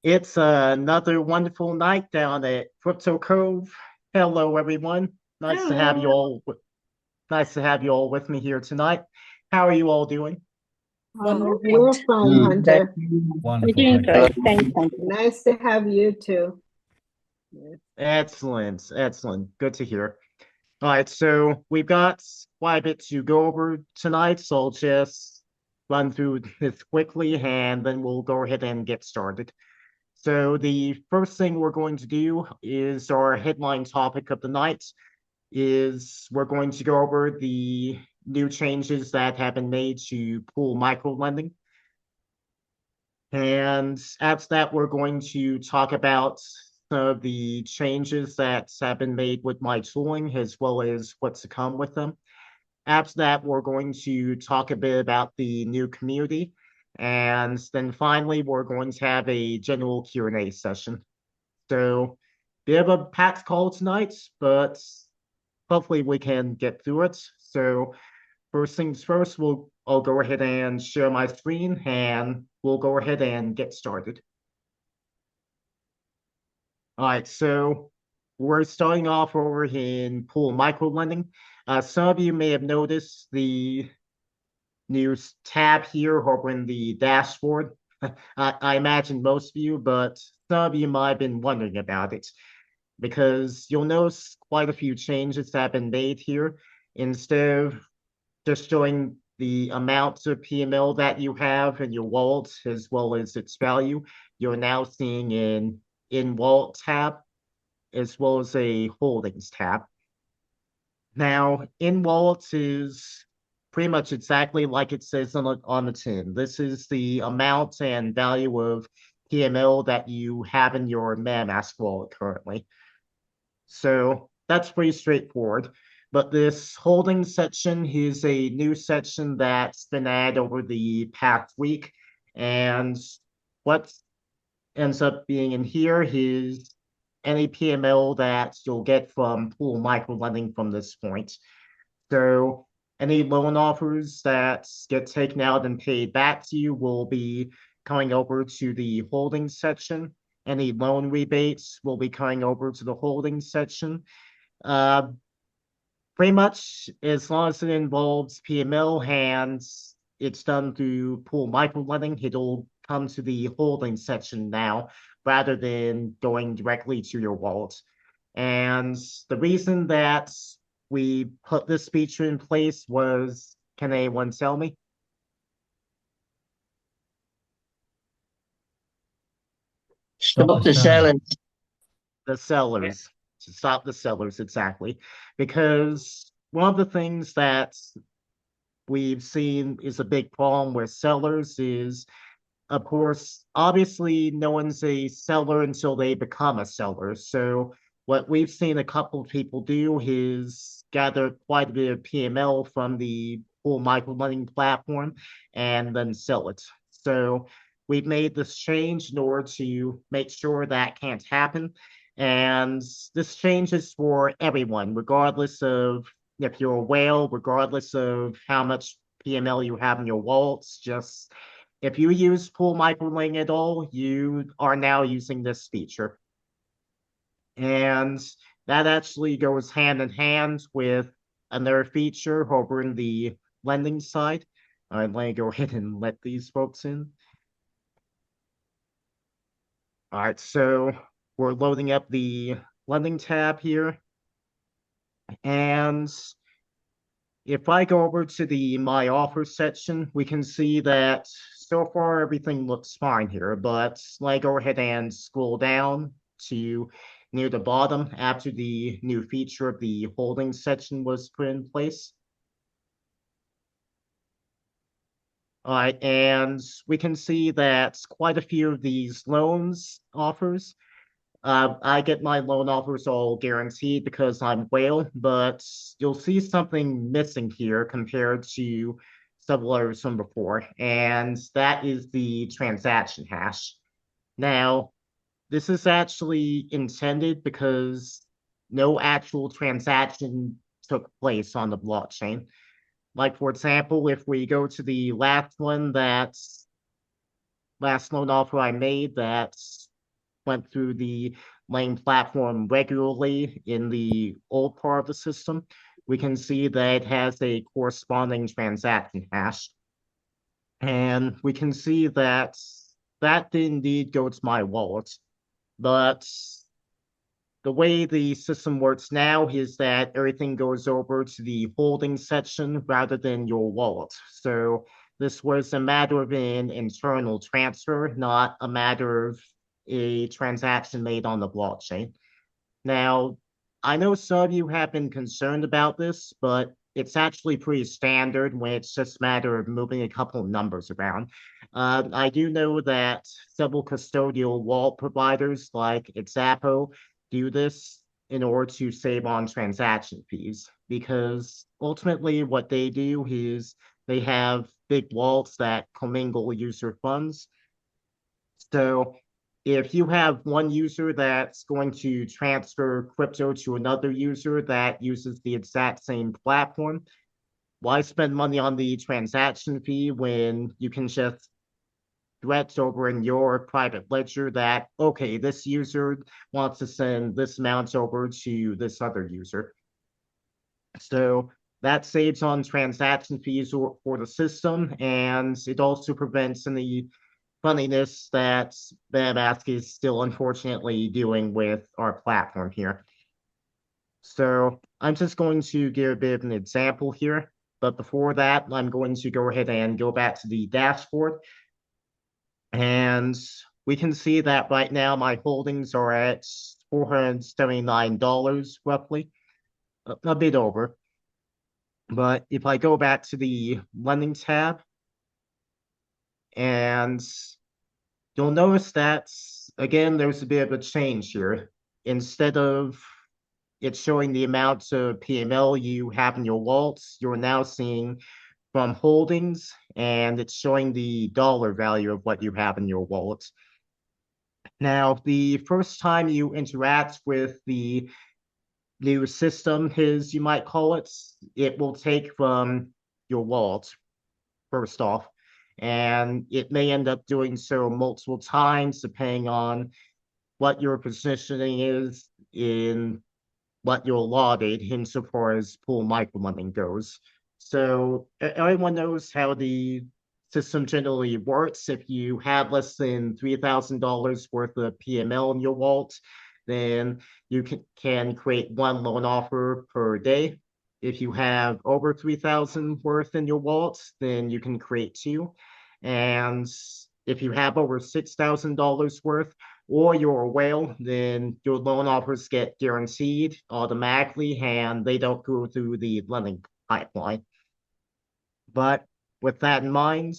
It's another wonderful night down at Crypto Cove. Hello, everyone. Nice to have you Hello. all. Nice to have you all with me here tonight. How are you all doing? Wonderful. We're fine, Mm. That Hunter. We're wonderful, doing thank you. Uh, great. Thanks, Hunter. Nice to have you too. Yes. Excellent, excellent. Good to hear. All right, so we've got quite a bit to go over tonight, so I'll just run through this quickly and then we'll go ahead and get started. So the first thing we're going to do is our headline topic of the night, is we're going to go over the new changes that have been made to pool microlending. And after that, we're going to talk about some of the changes that have been made with my tooling, as well as what's to come with them. After that, we're going to talk a bit about the new community. And then finally, we're going to have a general Q&A session. So, bit of a packed call tonight, but hopefully we can get through it. So first things first, I'll go ahead and share my screen and we'll go ahead and get started. All right, so we're starting off over in pool microlending. Some of you may have noticed the new tab here over in the dashboard. I imagine most of you, but some of you might have been wondering about it, because you'll notice quite a few changes that have been made here. Instead of just showing the amount of PML that you have in your wallet as well as its value, you're now seeing an in wallet tab as well as a holdings tab. Now, in wallets is pretty much exactly like it says on the tin. This is the amount and value of PML that you have in your MetaMask wallet currently. So that's pretty straightforward. But this holding section is a new section that's been added over the past week. And what ends up being in here is any PML that you'll get from pool microlending from this point. So any loan offers that get taken out and paid back to you will be coming over to the holding section. Any loan rebates will be coming over to the holding section. Uh, Pretty much as long as it involves PML and it's done through pool microlending, it'll come to the holding section now rather than going directly to your wallet. And the reason that we put this feature in place was, can anyone tell me? Stop Stop the the selling. selling. The sellers, to stop the sellers, exactly. Because one of the things that we've seen is a big problem with sellers is, of course, obviously no one's a seller until they become a seller. So what we've seen a couple of people do is gather quite a bit of PML from the full microlending platform and then sell it. So we've made this change in order to make sure that can't happen. And this change is for everyone, regardless of if you're a whale, regardless of how much PML you have in your wallets. Just if you use pool microlending at all, you are now using this feature. And that actually goes hand in hand with another feature over in the lending side. Let me go ahead and let these folks in. All right, so we're loading up the lending tab here. And if I go over to the My Offer section, we can see that so far everything looks fine here, but let go ahead and scroll down to near the bottom after the new feature of the holding section was put in place. All right, and we can see that quite a few of these loans offers, I get my loan offers all guaranteed because I'm whale, but you'll see something missing here compared to several others from before, and that is the transaction hash. Now, this is actually intended because no actual transaction took place on the blockchain. Like, for example, if we go to the last loan offer I made, that's went through the main platform regularly in the old part of the system, we can see that it has a corresponding transaction hash. And we can see that that did indeed go to my wallet. But the way the system works now is that everything goes over to the holding section rather than your wallet. So this was a matter of an internal transfer, not a matter of a transaction made on the blockchain. Now, I know some of you have been concerned about this, but it's actually pretty standard when it's just a matter of moving a couple of numbers around. I do know that several custodial wallet providers like Xapo do this in order to save on transaction fees, because ultimately what they do is they have big wallets that commingle user funds. So if you have one user that's going to transfer crypto to another user that uses the exact same platform, why spend money on the transaction fee when you can just threat over in your private ledger that, okay, this user wants to send this amount over to this other user. So that saves on transaction fees for the system, and it also prevents any funniness that MetaMask is still unfortunately doing with our platform here. So I'm just going to give a bit of an example here. But before that, I'm going to go ahead and go back to the dashboard. And we can see that right now my holdings are at $479 roughly, a bit over. But if I go back to the lending tab, and you'll notice that, again, there's a bit of a change here. Instead of it showing the amounts of PML you have in your wallets, you're now seeing from holdings, and it's showing the dollar value of what you have in your wallet. Now, the first time you interact with the new system, as you might call it, it will take from your wallet, first off. And it may end up doing so multiple times, depending on what your positioning is in what you're allotted insofar as pool microlending goes. So everyone knows how the system generally works. If you have less than $3,000 worth of PML in your wallet, then you can create one loan offer per day. If you have over 3,000 worth in your wallet, then you can create two. And if you have over $6,000 worth, or you're a whale, then your loan offers get guaranteed automatically and they don't go through the lending pipeline. But with that in mind,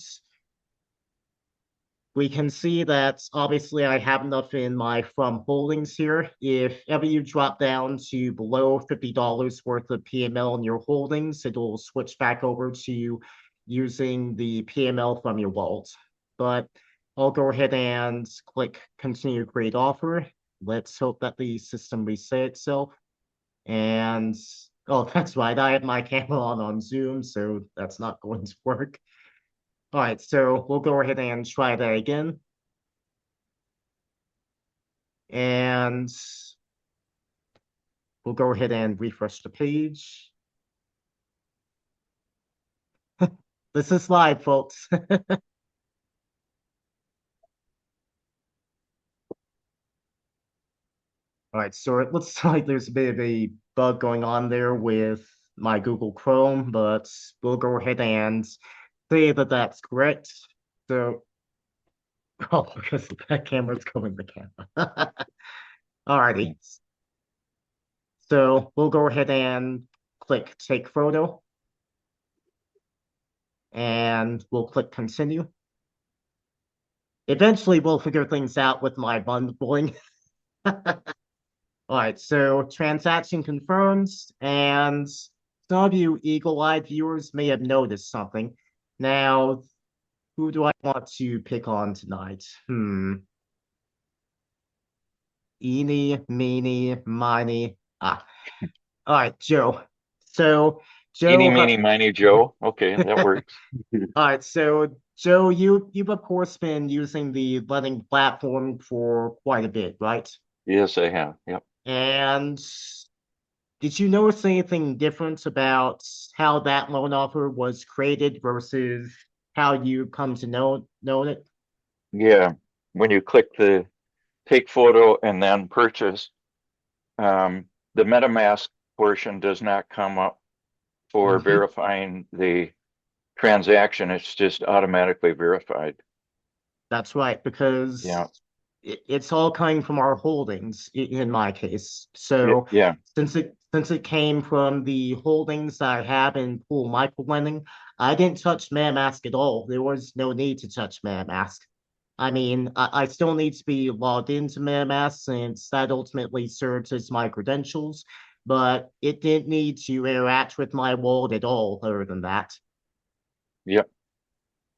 we can see that obviously I have enough in my from holdings here. If ever you drop down to below $50 worth of PML in your holdings, it'll switch back over to using the PML from your wallet. But I'll go ahead and click continue create offer. Let's hope that the system reset itself. And oh, that's right, I have my camera on Zoom, so that's not going to work. All right, so we'll go ahead and try that again. And we'll go ahead and refresh the page. This is live, folks. All right, so it looks like there's a bit of a bug going on there with my Google Chrome, but we'll go ahead and say that that's correct. So, oh, because that camera's going the camera. Alrighty. So we'll go ahead and click take photo. And we'll click continue. Eventually, we'll figure things out with my bundling. All right, so transaction confirms, and some of you eagle-eyed viewers may have noticed something. Now, who do I want to pick on tonight? Eeny, meeny, miny. All right, Joe. So Eeny, Joe, meeny, miny, Joe. Okay, that works. all right, so Joe, you've of course been using the lending platform for quite a bit, right? Yes, I have. Yep. And did you notice anything different about how that loan offer was created versus how you come to know it? Yeah. When you click the take photo and then purchase, the MetaMask portion does not come up for Mhm. verifying the transaction. It's just automatically verified. That's right, because Yeah. it's all coming from our holdings in my case. So Yeah. since it came from the holdings that I have in pool microlending, I didn't touch MetaMask at all. There was no need to touch MetaMask. I mean, I still need to be logged into MetaMask since that ultimately serves as my credentials, but it didn't need to interact with my wallet at all other than that. Yep.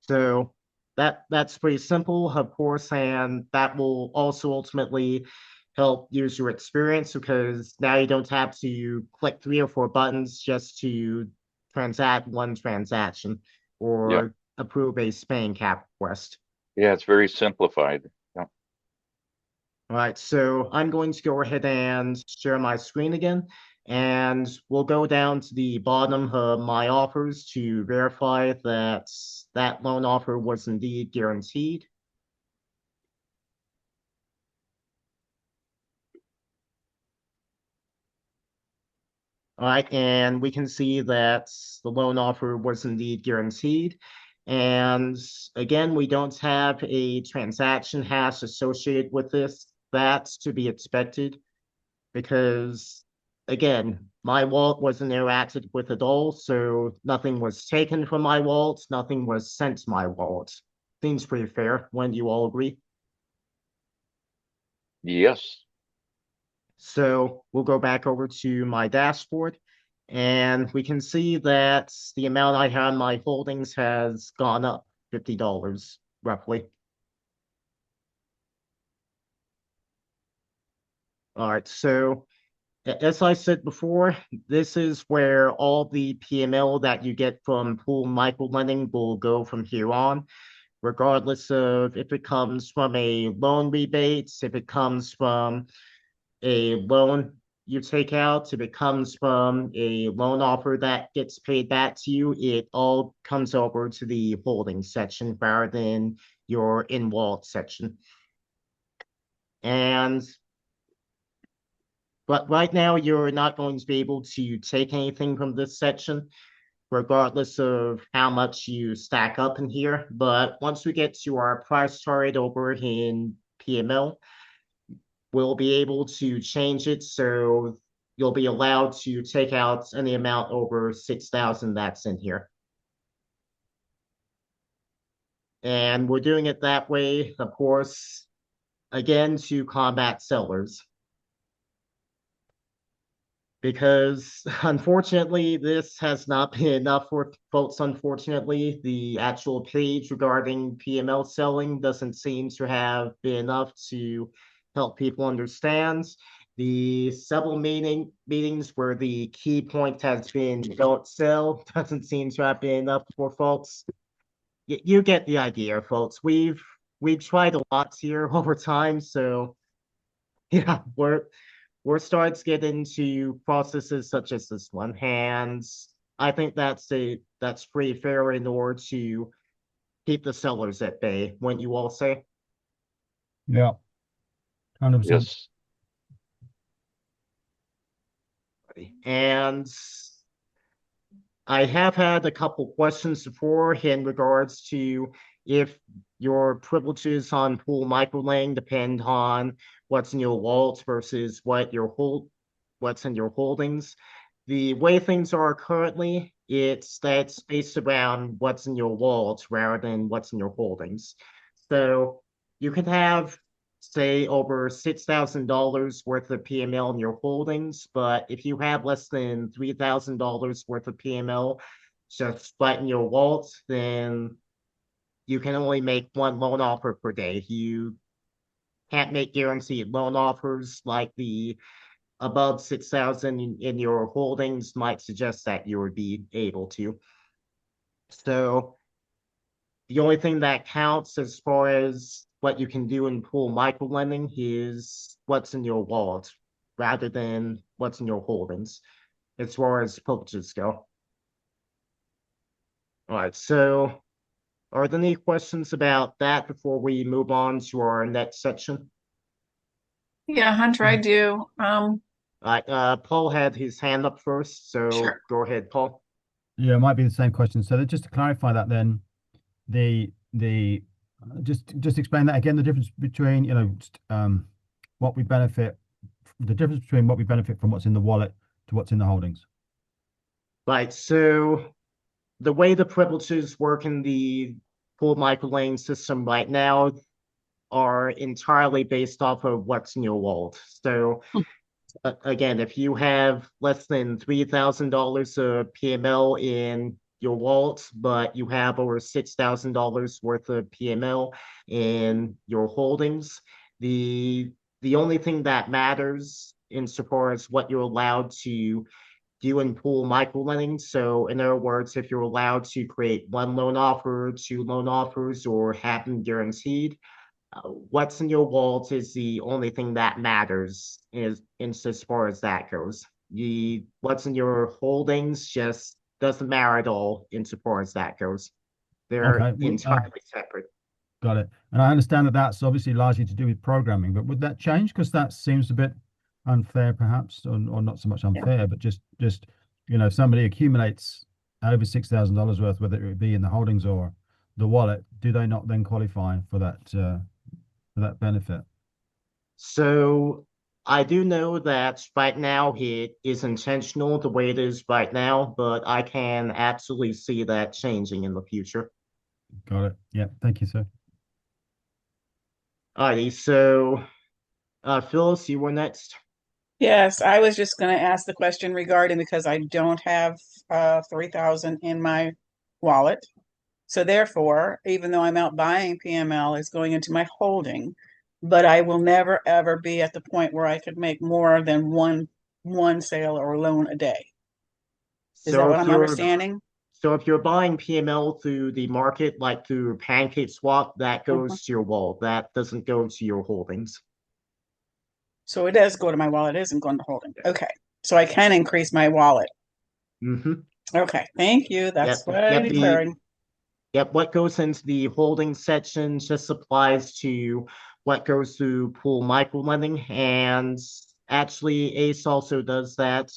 So that's pretty simple, of course, and that will also ultimately help user experience because now you don't have to click 3 or 4 buttons just to transact one transaction Yep. or approve a spending cap request. Yeah. It's very simplified. Yep. All right, so I'm going to go ahead and share my screen again, and we'll go down to the bottom of my offers to verify that that loan offer was indeed guaranteed. All right, and we can see that the loan offer was indeed guaranteed. And again, we don't have a transaction hash associated with this. That's to be expected because, again, my wallet wasn't interacted with at all, so nothing was taken from my wallet, nothing was sent to my wallet. Seems pretty fair. When you all agree? Yes. So we'll go back over to my dashboard and we can see that the amount I have in my holdings has gone up $50 roughly. All right, so as I said before, this is where all the PML that you get from pool microlending will go from here on, regardless of if it comes from a loan rebate, if it comes from a loan you take out, if it comes from a loan offer that gets paid back to you, it all comes over to the holding section rather than your in-wallet section. And but right now, you're not going to be able to take anything from this section, regardless of how much you stack up in here. But once we get to our price chart over in PML, we'll be able to change it so you'll be allowed to take out any amount over 6,000 that's in here. And we're doing it that way, of course, again, to combat sellers. Because unfortunately, this has not been enough for folks. Unfortunately, the actual page regarding PML selling doesn't seem to have been enough to help people understand. The several meetings where the key point has been don't sell doesn't seem to have been enough for folks. You get the idea, folks. We've tried a lot here over time, so yeah, we're starting to get into processes such as this one, and I think that's pretty fair in order to keep the sellers at bay. Wouldn't you all say? Yeah, 100%. Yes. And I have had a couple questions before in regards to if your privileges on pool microlaying depend on what's in your wallet versus what's in your holdings. The way things are currently, that's based around what's in your wallet rather than what's in your holdings. So you can have, say, over $6,000 worth of PML in your holdings, but if you have less than $3,000 worth of PML just right in your wallet, then you can only make one loan offer per day. You can't make guaranteed loan offers like the above 6,000 in your holdings might suggest that you would be able to. So the only thing that counts as far as what you can do in pool microlending is what's in your wallet rather than what's in your holdings as far as privileges go. All right, so are there any questions about that before we move on to our next section? Yeah, Hunter, I do. All right, Paul had his hand up first, so Sure. go ahead, Paul. Yeah, it might be the same question. So just to clarify that, then just explain that again. The difference between what we benefit, the difference between what we benefit from what's in the wallet to what's in the holdings. Right, so the way the privileges work in the pool microlending system right now are entirely based off of what's in your wallet. So again, if you have less than $3,000 of PML in your wallet, but you have over $6,000 worth of PML in your holdings, the only thing that matters insofar as what you're allowed to do in pool microlending. So in other words, if you're allowed to create one loan offer, two loan offers, or have them guaranteed, what's in your wallet is the only thing that matters is as far as that goes. What's in your holdings just doesn't matter at all insofar as that goes. They're Okay, well, entirely separate. got it. And I understand that that's obviously largely to do with programming, but would that change? Because that seems a bit unfair, perhaps, or not so much unfair, but just if somebody accumulates over $6,000 worth, whether it be in the holdings or the wallet, do they not then qualify for that benefit? So I do know that right now it is intentional the way it is right now, but I can absolutely see that changing in the future. Got it. Yeah. Thank you, sir. Alrighty, so Phyllis, you were next. Yes, I was just going to ask the question regarding because I don't have 3,000 in my wallet. So therefore, even though I'm out buying PML, it's going into my holding, but I will never ever be at the point where I could make more than one sale or loan a day. Is that what I'm understanding? So if you're buying PML through the market, like through Pancake Swap, that goes to your wallet. That doesn't go to your holdings. So it does go to my wallet. It isn't going to holding. Okay. So I can increase my wallet. Mm-hmm. Okay. Thank you. That's what I'm declaring. Yep, what goes into the holding section just applies to what goes through pool microlending. And actually, ACE also does that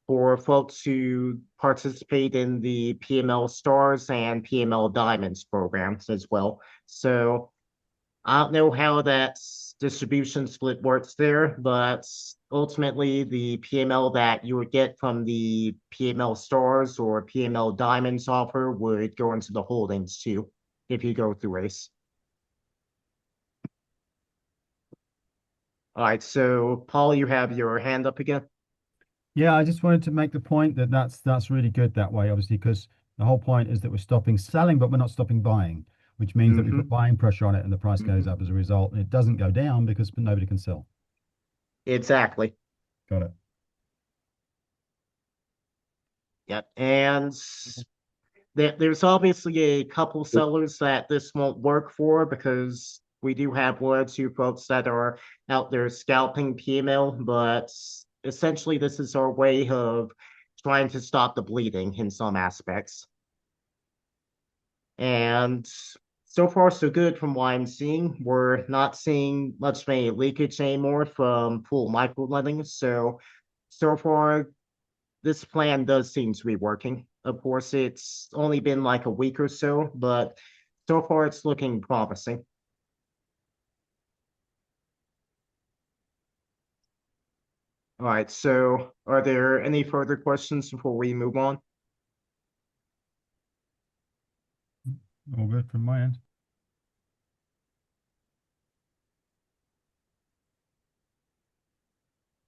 for folks who participate in the PML Stars and PML Diamonds programs as well. So I don't know how that distribution split works there, but ultimately the PML that you would get from the PML Stars or PML Diamonds offer would go into the holdings too, if you go through ACE. All right, so Paul, you have your hand up again. Yeah, I just wanted to make the point that that's really good that way, obviously, because the whole point is that we're stopping selling, but we're not stopping buying, which means that we put buying pressure on it and the price goes up as a result, and it doesn't go down because nobody can sell. Exactly. Got it. Yep, and there's obviously a couple sellers that this won't work for because we do have one or two folks that are out there scalping PML, but essentially this is our way of trying to stop the bleeding in some aspects. And so far so good from what I'm seeing. We're not seeing much of a leakage anymore from pool microlending. So far this plan does seem to be working. Of course, it's only been like a week or so, but so far it's looking promising. All right, so are there any further questions before we move on? All good from my end.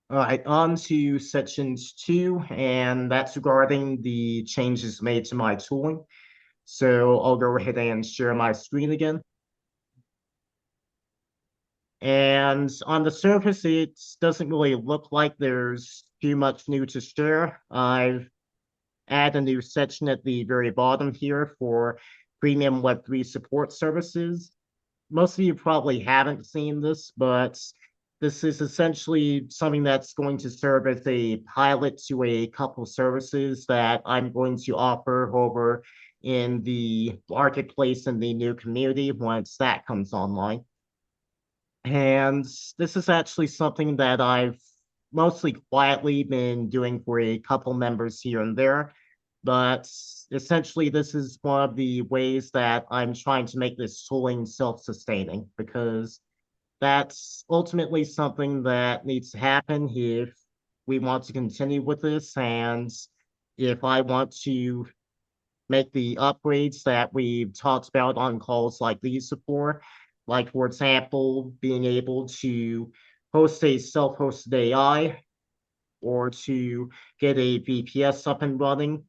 All right, on to sections 2, and that's regarding the changes made to my tooling. So I'll go ahead and share my screen again. And on the surface, it doesn't really look like there's too much new to share. I've added a new section at the very bottom here for premium Web3 support services. Most of you probably haven't seen this, but this is essentially something that's going to serve as a pilot to a couple services that I'm going to offer over in the marketplace and the new community once that comes online. And this is actually something that I've mostly quietly been doing for a couple members here and there. But essentially, this is one of the ways that I'm trying to make this tooling self-sustaining, because that's ultimately something that needs to happen if we want to continue with this. And if I want to make the upgrades that we've talked about on calls like these before, like, for example, being able to host a self-hosted AI, or to get a VPS up and running,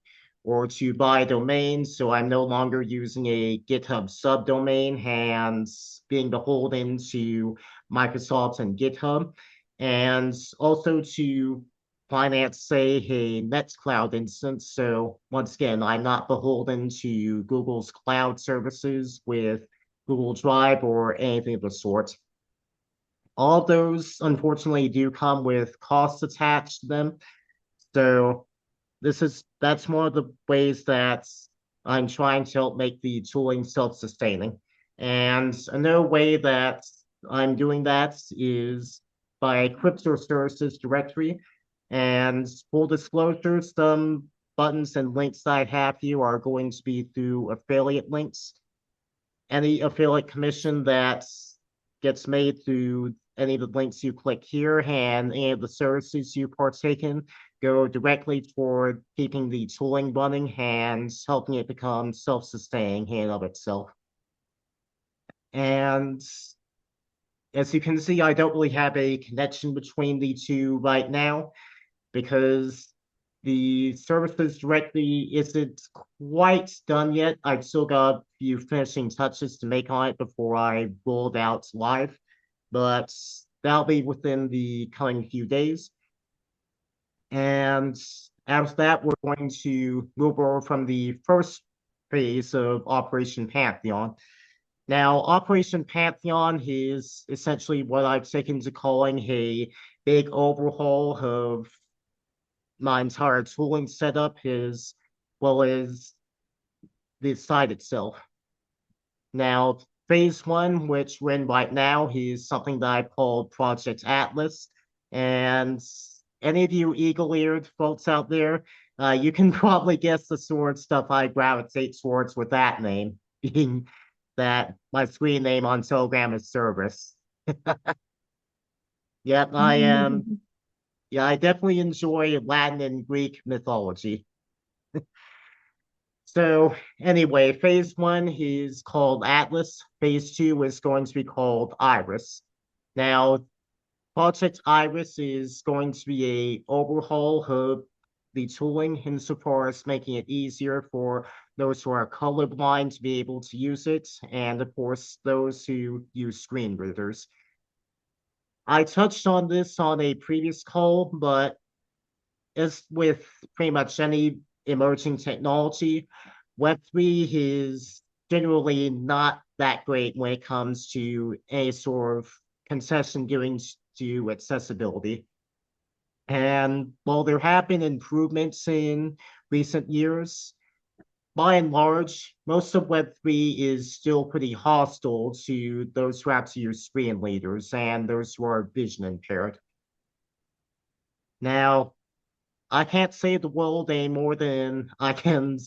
or to buy a domain so I'm no longer using a GitHub subdomain and being beholden to Microsoft and GitHub, and also to finance, say, a Nextcloud instance. So once again, I'm not beholden to Google's cloud services with Google Drive or anything of the sort. All of those, unfortunately, do come with costs attached to them. So that's one of the ways that I'm trying to help make the tooling self-sustaining. And another way that I'm doing that is by crypto services directory. And full disclosure, some buttons and links that I have here are going to be through affiliate links. Any affiliate commission that gets made through any of the links you click here and any of the services you partake in go directly toward keeping the tooling running and helping it become self-sustaining in and of itself. And as you can see, I don't really have a connection between the two right now, because the services directly isn't quite done yet. I've still got a few finishing touches to make on it before I roll it out live, but that'll be within the coming few days. And after that, we're going to move over from the first phase of Operation Pantheon. Now, Operation Pantheon is essentially what I've taken to calling a big overhaul of my entire tooling setup, as well as the site itself. Now, phase one, which we're in right now, is something that I've called Project Atlas. And any of you eagle-eared folks out there, you can probably guess the sort of stuff I gravitate towards with that name, being that my screen name on Telegram is Service. Yep, I am. Yeah, I definitely enjoy Latin and Greek mythology. So anyway, phase one is called Atlas. Phase two is going to be called Iris. Now, Project Iris is going to be a overhaul of the tooling insofar as making it easier for those who are colorblind to be able to use it, and of course, those who use screen readers. I touched on this on a previous call, but as with pretty much any emerging technology, Web3 is generally not that great when it comes to any sort of concession giving to accessibility. And while there have been improvements in recent years, by and large, most of Web3 is still pretty hostile to those who have to use screen readers and those who are vision impaired. Now, I can't save the world any more than I can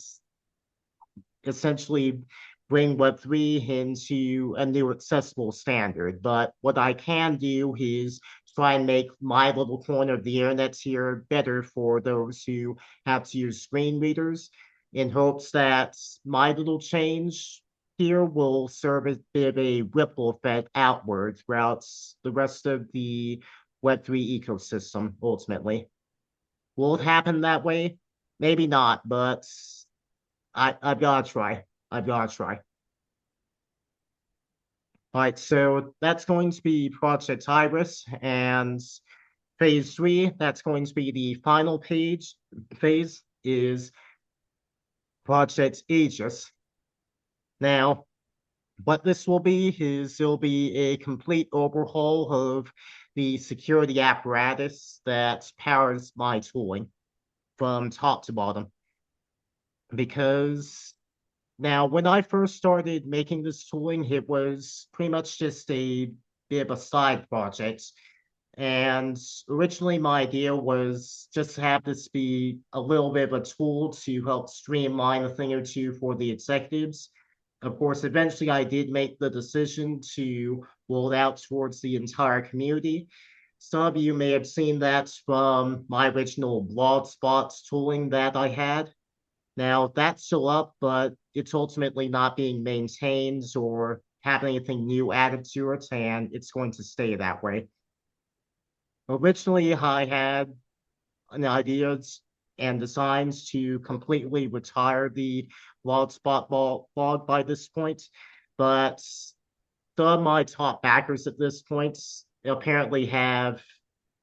essentially bring Web3 into a new accessible standard. But what I can do is try and make my little corner of the internet here better for those who have to use screen readers, in hopes that my little change here will serve as a bit of a ripple effect outward throughout the rest of the Web3 ecosystem, ultimately. Will it happen that way? Maybe not, but I've got to try. I've got to try. All right, so that's going to be Project Iris, and phase 3, that's going to be the final phase, is Project Aegis. Now, what this will be is it'll be a complete overhaul of the security apparatus that powers my tooling from top to bottom. Because now, when I first started making this tooling, it was pretty much just a bit of a side project. And originally, my idea was just to have this be a little bit of a tool to help streamline a thing or two for the executives. Of course, eventually I did make the decision to roll it out towards the entire community. Some of you may have seen that from my original Blogspot tooling that I had. Now, that's still up, but it's ultimately not being maintained or have anything new added to it, and it's going to stay that way. Originally, I had an ideas and designs to completely retire the Blogspot blog by this point, but some of my top backers at this point apparently have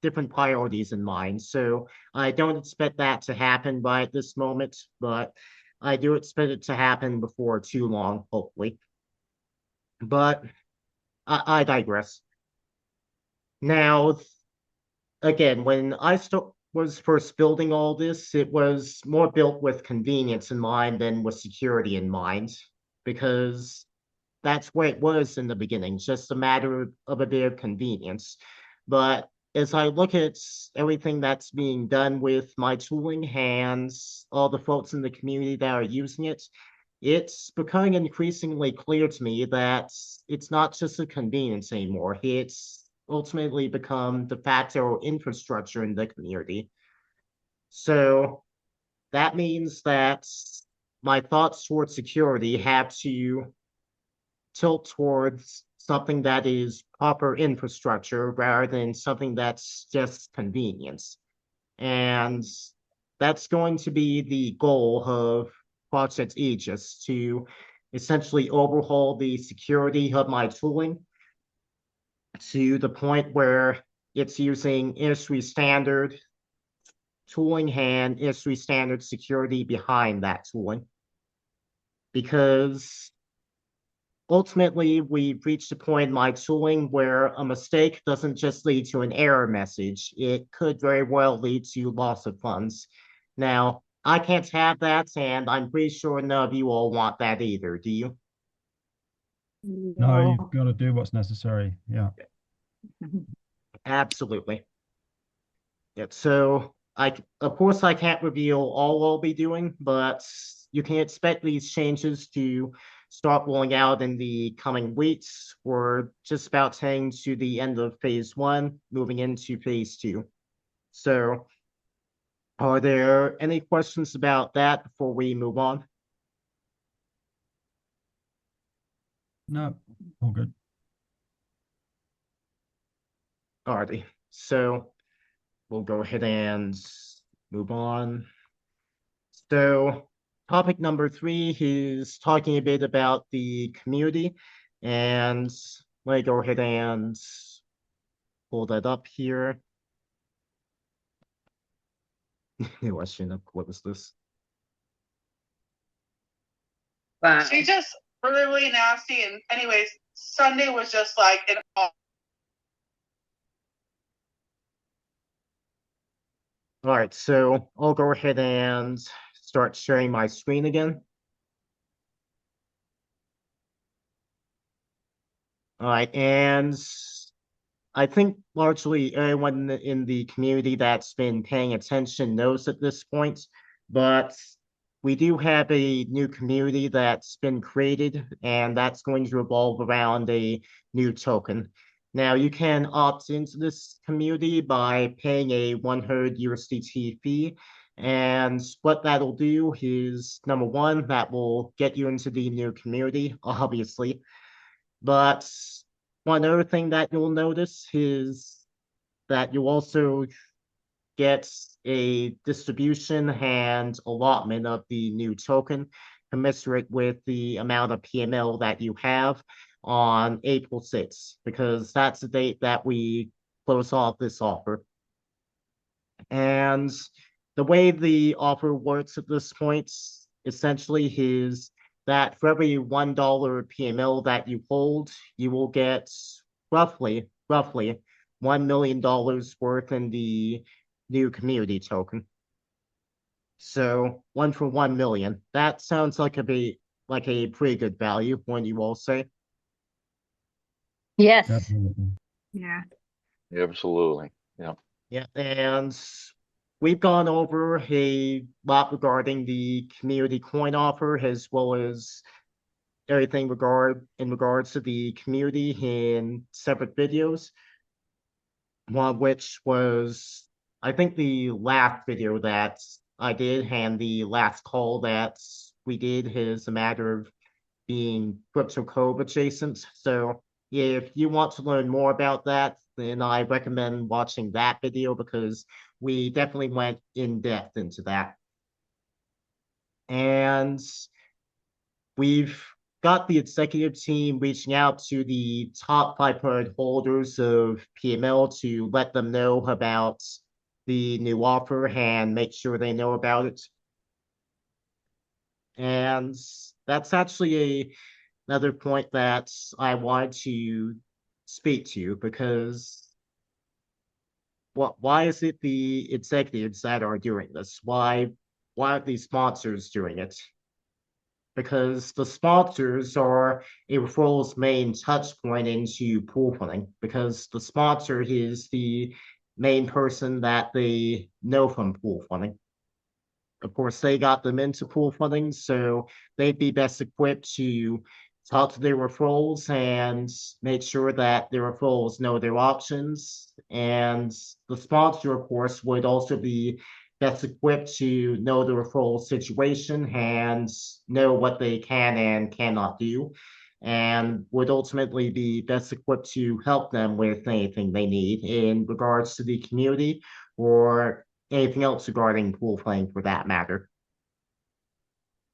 different priorities in mind. So I don't expect that to happen right at this moment, but I do expect it to happen before too long, hopefully. But I digress. Now, again, when I was first building all this, it was more built with convenience in mind than with security in mind, because that's where it was in the beginning, just a matter of a bit of convenience. But as I look at everything that's being done with my tooling and all the folks in the community that are using it, it's becoming increasingly clear to me that it's not just a convenience anymore. It's ultimately become de facto infrastructure in the community. So that means that my thoughts towards security have to tilt towards something that is proper infrastructure rather than something that's just convenience. And that's going to be the goal of Project Aegis, to essentially overhaul the security of my tooling to the point where it's using industry standard tooling and industry standard security behind that tooling. Because ultimately, we've reached a point in my tooling where a mistake doesn't just lead to an error message. It could very well lead to loss of funds. Now, I can't have that, and I'm pretty sure none of you all want that either, do you? No, you've got to do what's necessary. Yeah. Absolutely. Yeah, so of course, I can't reveal all I'll be doing, but you can expect these changes to start rolling out in the coming weeks. We're just about heading to the end of phase 1, moving into phase 2. So, are there any questions about that before we move on? No, all good. Alrighty, so we'll go ahead and move on. So, topic number 3 is talking a bit about the community, and let me go ahead and pull that up here. I shouldn't have closed this. She just really, really nasty. And anyways, Sunday was just like an all. All right, so I'll go ahead and start sharing my screen again. All right, and I think largely everyone in the community that's been paying attention knows at this point, but we do have a new community that's been created, and that's going to revolve around a new token. Now, you can opt into this community by paying a 100 USDT fee, and what that'll do is, number one, that will get you into the new community, obviously, but one other thing that you'll notice is that you also get a distribution and allotment of the new token commensurate with the amount of PML that you have. on April 6th, because that's the date that we close off this offer. And the way the offer works at this point essentially is that for every $1 PML that you hold, you will get roughly $1 million worth in the new community token. So 1 for 1 million. That sounds like a pretty good value, wouldn't you all say? Yes. Definitely. Yeah. Absolutely. Yeah. Yeah, and we've gone over a lot regarding the community coin offer, as well as everything in regards to the community in separate videos. One of which was, I think, the last video that I did, and the last call that we did is a matter of being crypto code adjacent. So if you want to learn more about that, then I recommend watching that video, because we definitely went in depth into that. And we've got the executive team reaching out to the top 500 holders of PML to let them know about the new offer and make sure they know about it. And that's actually another point that I wanted to speak to, because why is it the executives that are doing this? Why aren't the sponsors doing it? Because the sponsors are a referral's main touch point into pool funding, because the sponsor is the main person that they know from pool funding. Of course, they got them into pool funding, so they'd be best equipped to talk to their referrals and make sure that their referrals know their options. And the sponsor, of course, would also be best equipped to know the referral situation and know what they can and cannot do, and would ultimately be best equipped to help them with anything they need in regards to the community or anything else regarding pool playing for that matter.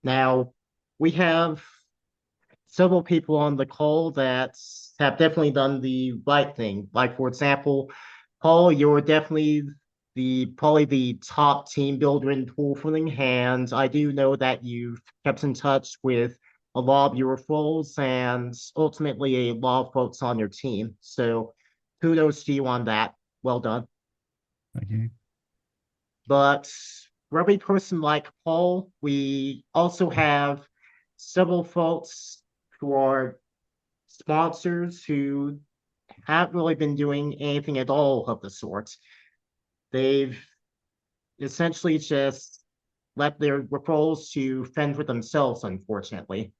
Now, we have several people on the call that have definitely done the right thing. Like, for example, Paul, you're definitely probably the top team builder in pool playing, and I do know that you've kept in touch with a lot of your referrals and ultimately a lot of folks on your team. So kudos to you on that. Well done. Thank you. But for every person like Paul, we also have several folks who are sponsors who haven't really been doing anything at all of the sort. They've essentially just let their referrals to fend for themselves, unfortunately.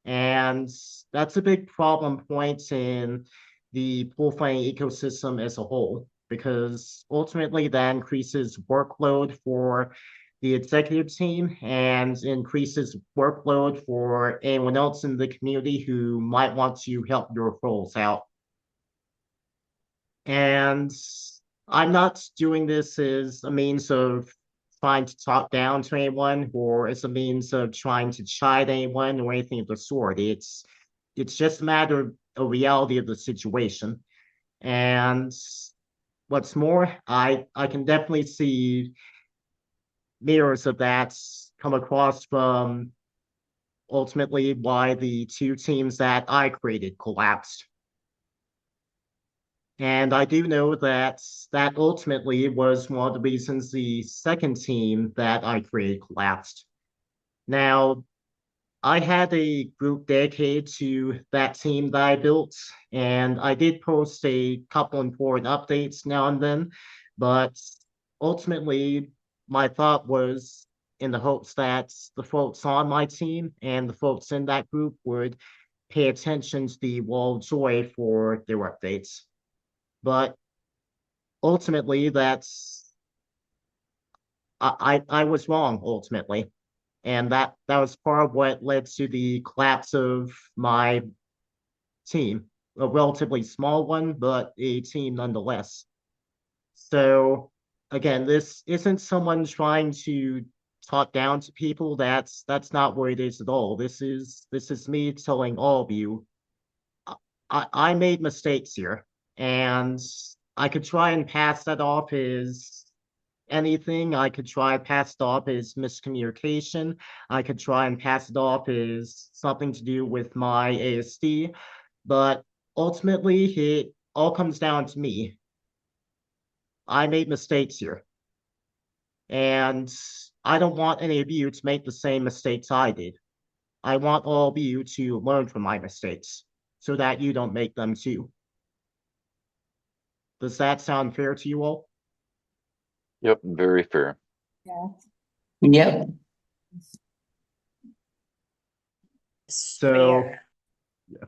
And that's a big problem point in the pool playing ecosystem as a whole, because ultimately that increases workload for the executive team and increases workload for anyone else in the community who might want to help your referrals out. And I'm not doing this as a means of trying to talk down to anyone or as a means of trying to chide anyone or anything of the sort. It's just a matter of reality of the situation. And what's more, I can definitely see mirrors of that come across from ultimately why the two teams that I created collapsed. And I do know that ultimately was one of the reasons the second team that I created collapsed. Now, I had a group dedicated to that team that I built, and I did post a couple important updates now and then, but ultimately, my thought was in the hopes that the folks on my team and the folks in that group would pay attention to the wall of joy for their updates. But ultimately, I was wrong ultimately, and that was part of what led to the collapse of my team, a relatively small one, but a team nonetheless. So again, this isn't someone trying to talk down to people. That's not what it is at all. This is me telling all of you I made mistakes here, and I could try and pass that off as anything. I could try and pass it off as miscommunication. I could try and pass it off as something to do with my ASD, but ultimately it all comes down to me. I made mistakes here, and I don't want any of you to make the same mistakes I did. I want all of you to learn from my mistakes so that you don't make them too. Does that sound fair to you all? Yep, very fair. Yep. So yeah,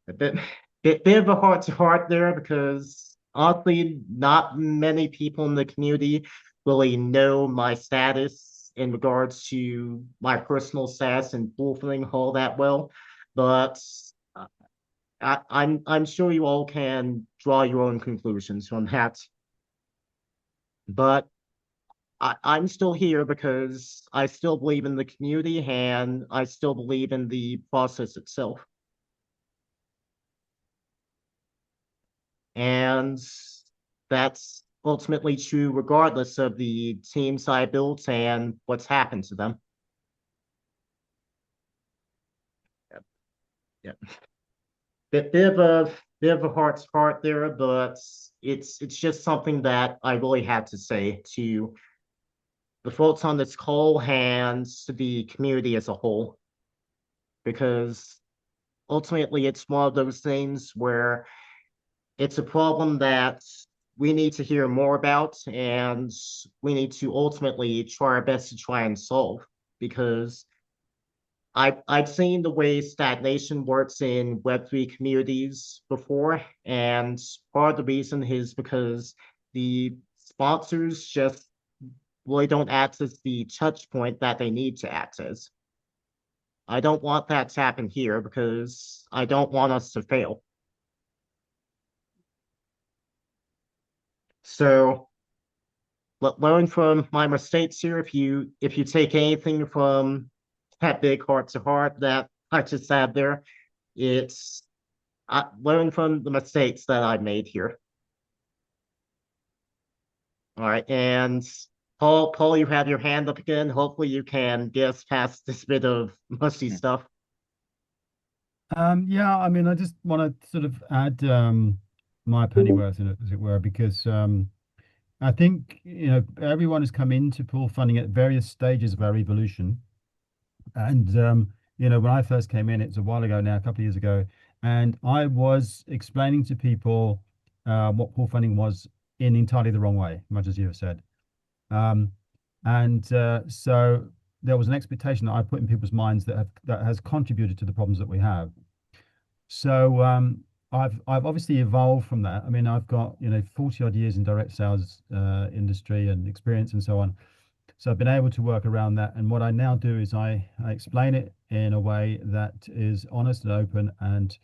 a bit of a heart to heart there, because honestly, not many people in the community really know my status in regards to my personal status and wolfing all that well. But I'm sure you all can draw your own conclusions from that. But I'm still here because I still believe in the community and I still believe in the process itself. And that's ultimately true regardless of the teams I built and what's happened to them. Yep. Bit of a heart to heart there, but it's just something that I really had to say to the folks on this call and to the community as a whole, because ultimately it's one of those things where it's a problem that we need to hear more about, and we need to ultimately try our best to try and solve, because I've seen the way stagnation works in Web3 communities before, and part of the reason is because the sponsors just really don't access the touch point that they need to access. I don't want that to happen here because I don't want us to fail. So learn from my mistakes here. If you take anything from that big heart to heart that I just had there, it's learn from the mistakes that I made here. All right, and Paul, you have your hand up again. Hopefully you can get us past this bit of musty stuff. Yeah, I mean, I just want to sort of add my pennyworth in it, as it were, because I think, everyone has come into pool funding at various stages of our evolution. And, when I first came in, it's a while ago now, a couple of years ago, and I was explaining to people what pool funding was in entirely the wrong way, much as you have said. So there was an expectation that I put in people's minds that has contributed to the problems that we have. So I've obviously evolved from that. I mean, I've got 40 odd years in direct sales industry and experience and so on. So I've been able to work around that. And what I now do is I explain it in a way that is honest and open, and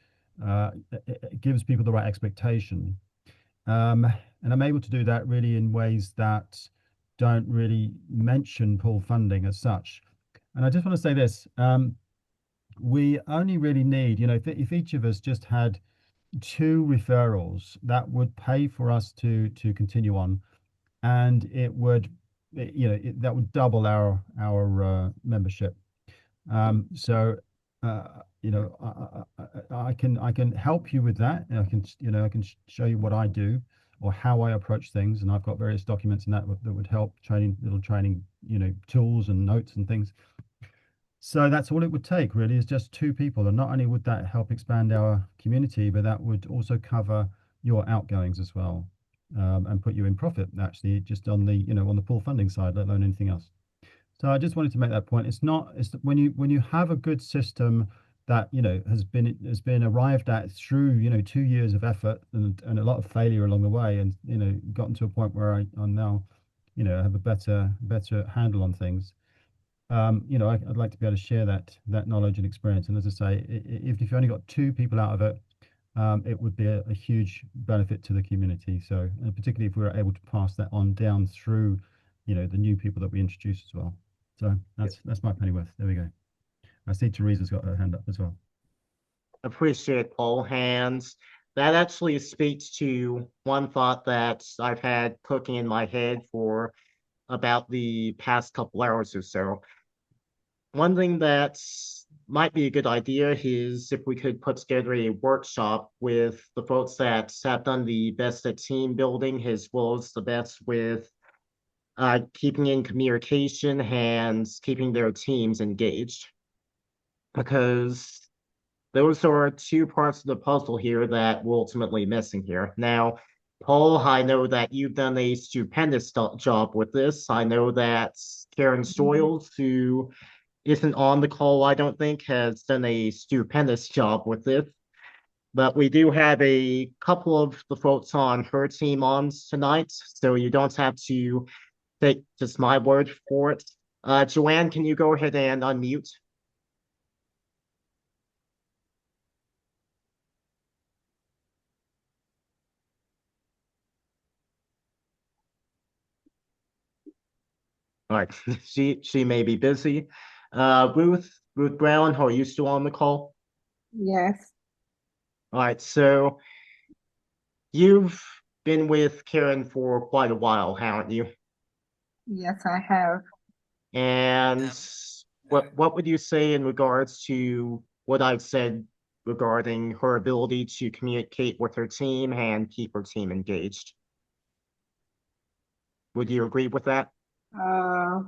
it gives people the right expectation. And I'm able to do that really in ways that don't really mention pool funding as such. And I just want to say this. We only really need, if each of us just had 2 referrals, that would pay for us to continue on, and it would, that would double our membership. So, I can help you with that. I can show you what I do or how I approach things, and I've got various documents in that would help, little training, tools and notes and things. So that's all it would take, really, is just 2 people. And not only would that help expand our community, but that would also cover your outgoings as well, and put you in profit, actually, just on the on the pool funding side, let alone anything else. So I just wanted to make that point. It's when you have a good system that has been arrived at through 2 years of effort and a lot of failure along the way, and gotten to a point where I'm now have a better handle on things. I'd like to be able to share that knowledge and experience. And as I say, if you've only got 2 people out of it, it would be a huge benefit to the community. So, and particularly if we were able to pass that on down through, the new people that we introduce as well. So that's my pennyworth. There we go. I see Teresa's got her hand up as well. appreciate Paul hands. That actually speaks to one thought that I've had cooking in my head for about the past couple hours or so. One thing that might be a good idea is if we could put together a workshop with the folks that have done the best at team building as well as the best with keeping in communication and keeping their teams engaged. Because those are two parts of the puzzle here that we're ultimately missing here. Now, Paul, I know that you've done a stupendous job with this. I know that Karen Stoyles, who isn't on the call, I don't think, has done a stupendous job with this. But we do have a couple of the folks on her team on tonight, so you don't have to take just my word for it. Joanne, can you go ahead and unmute? All right, she may be busy. Ruth Brown, are you still on the call? Yes, All right, so you've been with Karen for quite a while, haven't you? yes, I have. And what would you say in regards to what I've said regarding her ability to communicate with her team and keep her team engaged? Would you agree with that? Uh,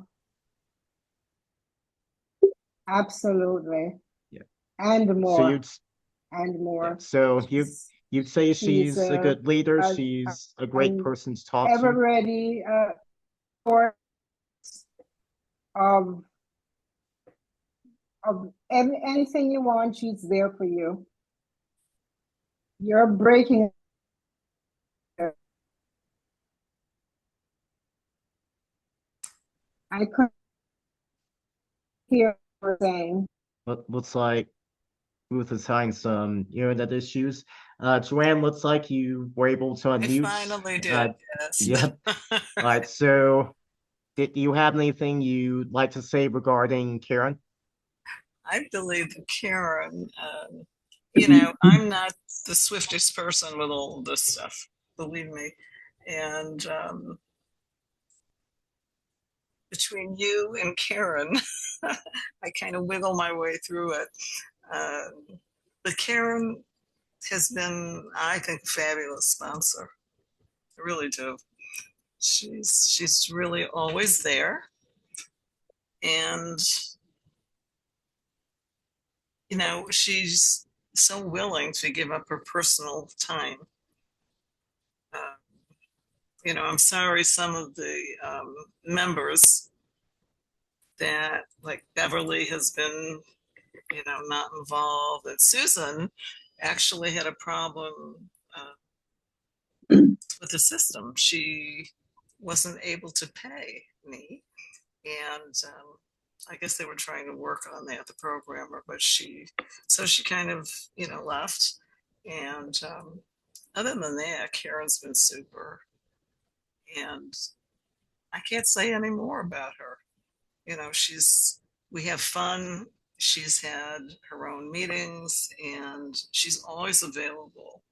absolutely. Yeah. And So more, you'd and yeah, more. so you'd say She's she's a good leader, uh, she's a great I'm person to talk ever to. ready for of anything you want. She's there for you. You're breaking. I couldn't hear what you were saying. Looks like Ruth is having some internet issues. Joanne, looks like you were able to I unmute. finally did, yes. Yep. All right, so did you have anything you'd like to say regarding Karen? I believe that Karen, you know, I'm not the swiftest person with all this stuff, believe me. And between you and Karen, I kind of wiggle my way through it. But Karen has been, I think, a fabulous sponsor. I really do. She's really always there. And you know, she's so willing to give up her personal time. You know, I'm sorry some of the members that, like Beverly, has been, you know, not involved. And Susan actually had a problem with the system. She wasn't able to pay me. And I guess they were trying to work on that, the programmer, but she kind of, you know, left. And other than that, Karen's been super. And I can't say any more about her. You know, we have fun. She's had her own meetings and she's always available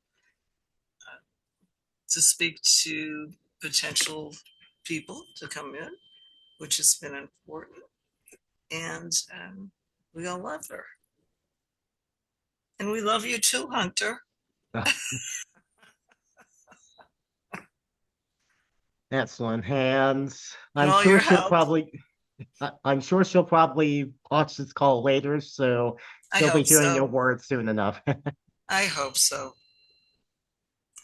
to speak to potential people to come in, which has been important. And we all love her. And we love you too, Hunter. Excellent. And And all your help. I'm sure she'll probably watch this call later, so I she'll be hope hearing your so. words soon enough. I hope so.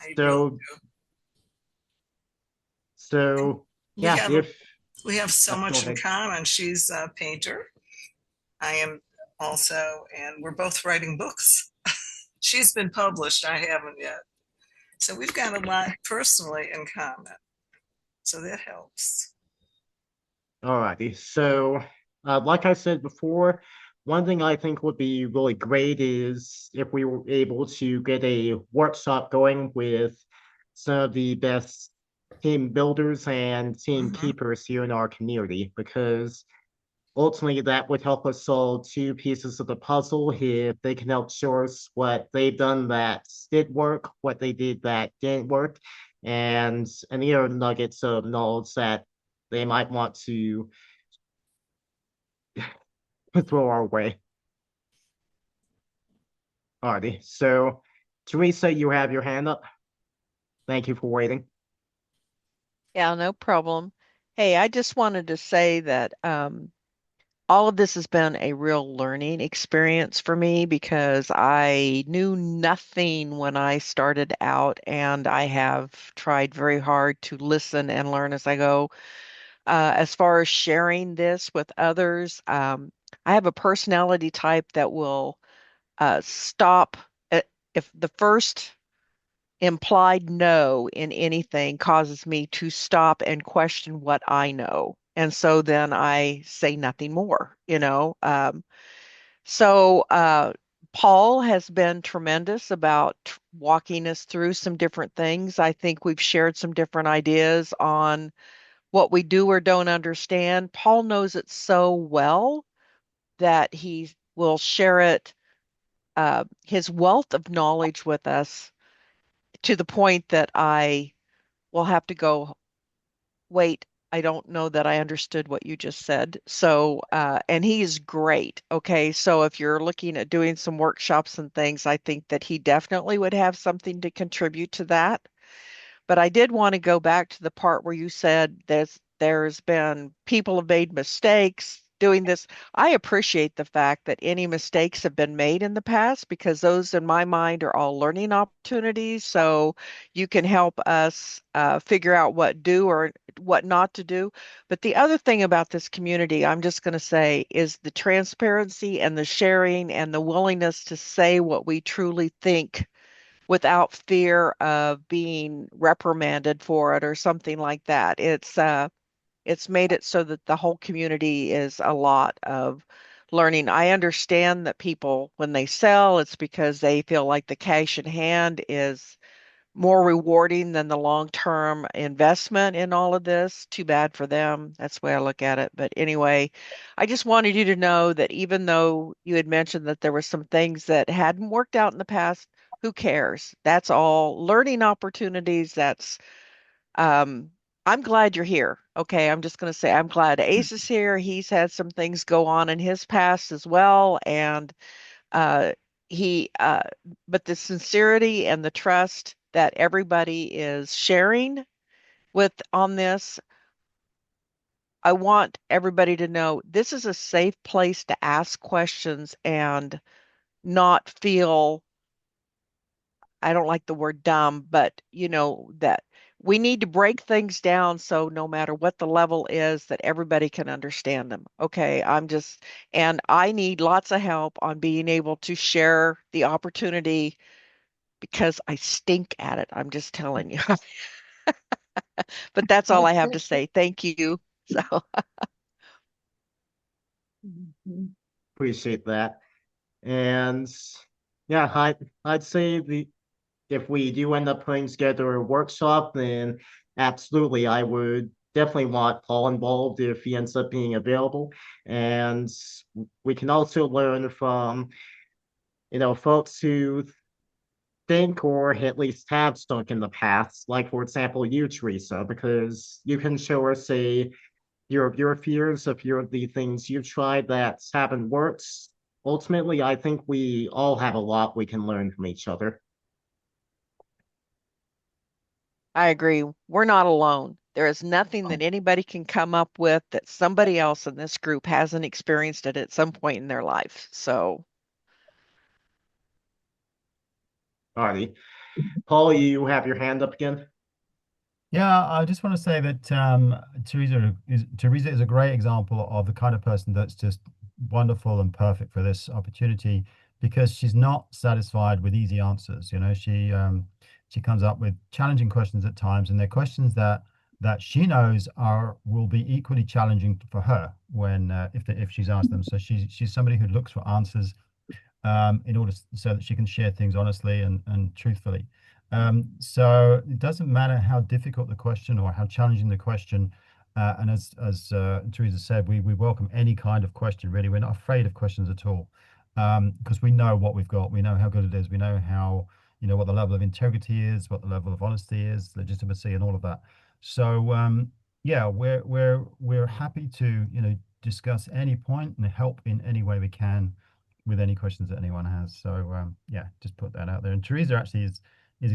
I really So, do. so We yeah, have if we have so go much in ahead. common. She's a painter. I am also, and we're both writing books. She's been published. I haven't yet. So we've got a lot personally in common. So that helps. All righty. So, like I said before, one thing I think would be really great is if we were able to get a workshop going with some of the best team builders and team Mhm. keepers here in our community, because ultimately that would help us solve two pieces of the puzzle if they can help show us what they've done that did work, what they did that didn't work, and any other nuggets of knowledge that they might want to throw our way. Alrighty, so Teresa, you have your hand up. Thank you for waiting. Yeah, no problem. Hey, I just wanted to say that all of this has been a real learning experience for me because I knew nothing when I started out, and I have tried very hard to listen and learn as I go. As far as sharing this with others, I have a personality type that will stop if the first implied no in anything causes me to stop and question what I know. And so then I say nothing more, you know. So Paul has been tremendous about walking us through some different things. I think we've shared some different ideas on what we do or don't understand. Paul knows it so well that he will share it, his wealth of knowledge with us to the point that I will have to go, wait, I don't know that I understood what you just said. And he is great. Okay. So if you're looking at doing some workshops and things, I think that he definitely would have something to contribute to that. But I did want to go back to the part where you said there's been people have made mistakes doing this. I appreciate the fact that any mistakes have been made in the past because those in my mind are all learning opportunities. So you can help us figure out what do or what not to do. But the other thing about this community, I'm just going to say, is the transparency and the sharing and the willingness to say what we truly think without fear of being reprimanded for it or something like that. It's made it so that the whole community is a lot of learning. I understand that people, when they sell, it's because they feel like the cash in hand is more rewarding than the long-term investment in all of this. Too bad for them. That's the way I look at it. But anyway, I just wanted you to know that even though you had mentioned that there were some things that hadn't worked out in the past, who cares? That's all learning opportunities. Um, I'm glad you're here. Okay, I'm just going to say I'm glad Ace is here. He's had some things go on in his past as well, and uh, he, but the sincerity and the trust that everybody is sharing with on this, I want everybody to know this is a safe place to ask questions and not feel, I don't like the word dumb, but you know, that we need to break things down so no matter what the level is, that everybody can understand them. Okay, and I need lots of help on being able to share the opportunity because I stink at it. I'm just telling you. But that's all I have to say. Thank you. So, Appreciate that. And yeah, I'd say if we do end up putting together a workshop, then absolutely, I would definitely want Paul involved if he ends up being available. And we can also learn from, folks who think or at least have stunk in the past, like for example, you, Teresa, because you can show us your fears of the things you've tried that haven't worked. Ultimately, I think we all have a lot we can learn from each other. I agree. We're not alone. There is nothing that anybody can come up with that somebody else in this group hasn't experienced it at some point in their life. So, Alrighty. Paul, you have your hand up again. Yeah, I just want to say that Teresa is a great example of the kind of person that's just wonderful and perfect for this opportunity because she's not satisfied with easy answers. You know, she comes up with challenging questions at times, and they're questions that she knows will be equally challenging for her when if she's asked them. So she's somebody who looks for answers in order so that she can share things honestly and truthfully. So it doesn't matter how difficult the question or how challenging the question. And as Teresa said, we welcome any kind of question, really. We're not afraid of questions at all, because we know what we've got. We know how good it is. We know how, what the level of integrity is, what the level of honesty is, legitimacy, and all of that. So yeah, we're happy to, discuss any point and help in any way we can with any questions that anyone has. So yeah, just put that out there. And Teresa actually is,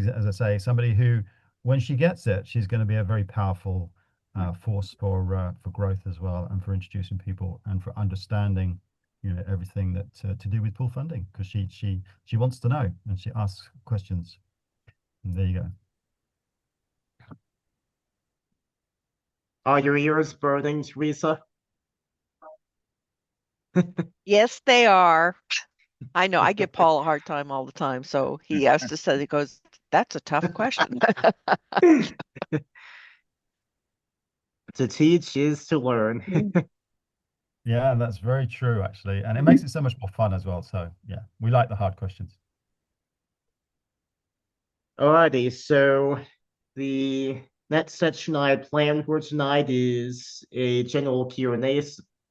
as I say, somebody who, when she gets it, she's going to be a very powerful force for growth as well, and for introducing people and for understanding, everything that to do with pool funding, because she wants to know and she asks questions. And there you go. Are your ears burning, Teresa? Yes, they are. I know I give Paul a hard time all the time. So he asked us, he goes, that's a tough question. To teach is to learn. Yeah, that's very true, actually. And it makes it so much more fun as well. So yeah, we like the hard questions. Alrighty, so the next section I had planned for tonight is a general Q&A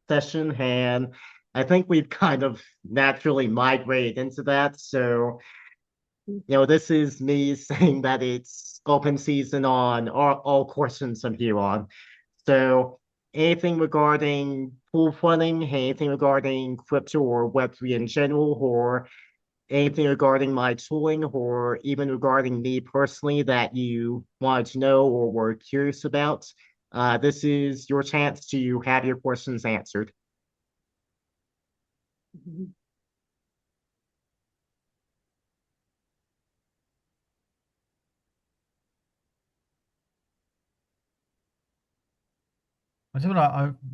session, and I think we've kind of naturally migrated into that. So, this is me saying that it's open season on all questions from here on. So anything regarding pool funding, anything regarding crypto or Web3 in general, or anything regarding my tooling, or even regarding me personally that you wanted to know or were curious about, this is your chance to have your questions answered. I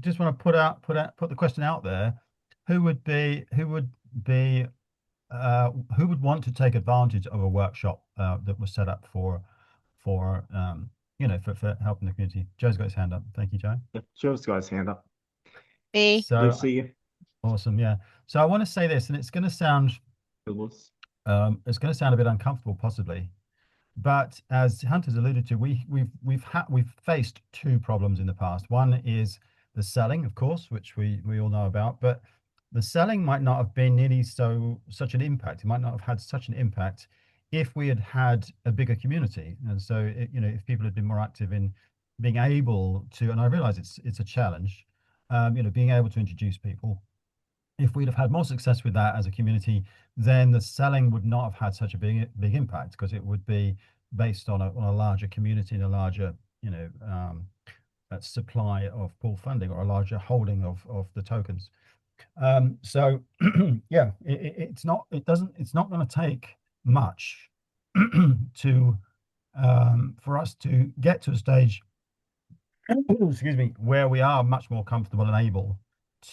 just want to put the question out there. Who would want to take advantage of a workshop that was set up for for helping the community? Joe's got his hand up. Thank you, Joe. Yeah, Joe's got his hand up. Me. So Lucy. awesome, yeah. So I want to say this, and it's going to sound a bit uncomfortable, possibly. But as Hunter's alluded to, we've faced two problems in the past. One is the selling, of course, which we all know about, but the selling might not have been nearly such an impact. It might not have had such an impact if we had had a bigger community. And so, if people had been more active in being able to, and I realize it's a challenge, being able to introduce people. If we'd have had more success with that as a community, then the selling would not have had such a big impact, because it would be based on a larger community and a larger supply of pool funding, or a larger holding of the tokens. So yeah, it's not going to take much to for us to get to a stage, excuse me, where we are much more comfortable and able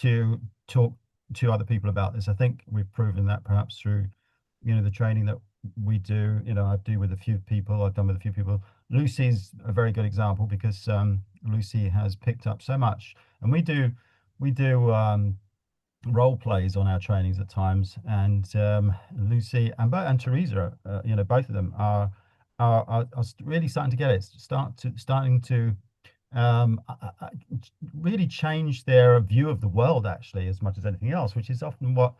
to talk to other people about this. I think we've proven that perhaps through, the training that we do. I do with a few people. I've done with a few people. Lucy's a very good example, because Lucy has picked up so much, and we do role plays on our trainings at times, and Lucy and Teresa, both of them are really starting to get it. Starting to really change their view of the world, actually, as much as anything else, which is often what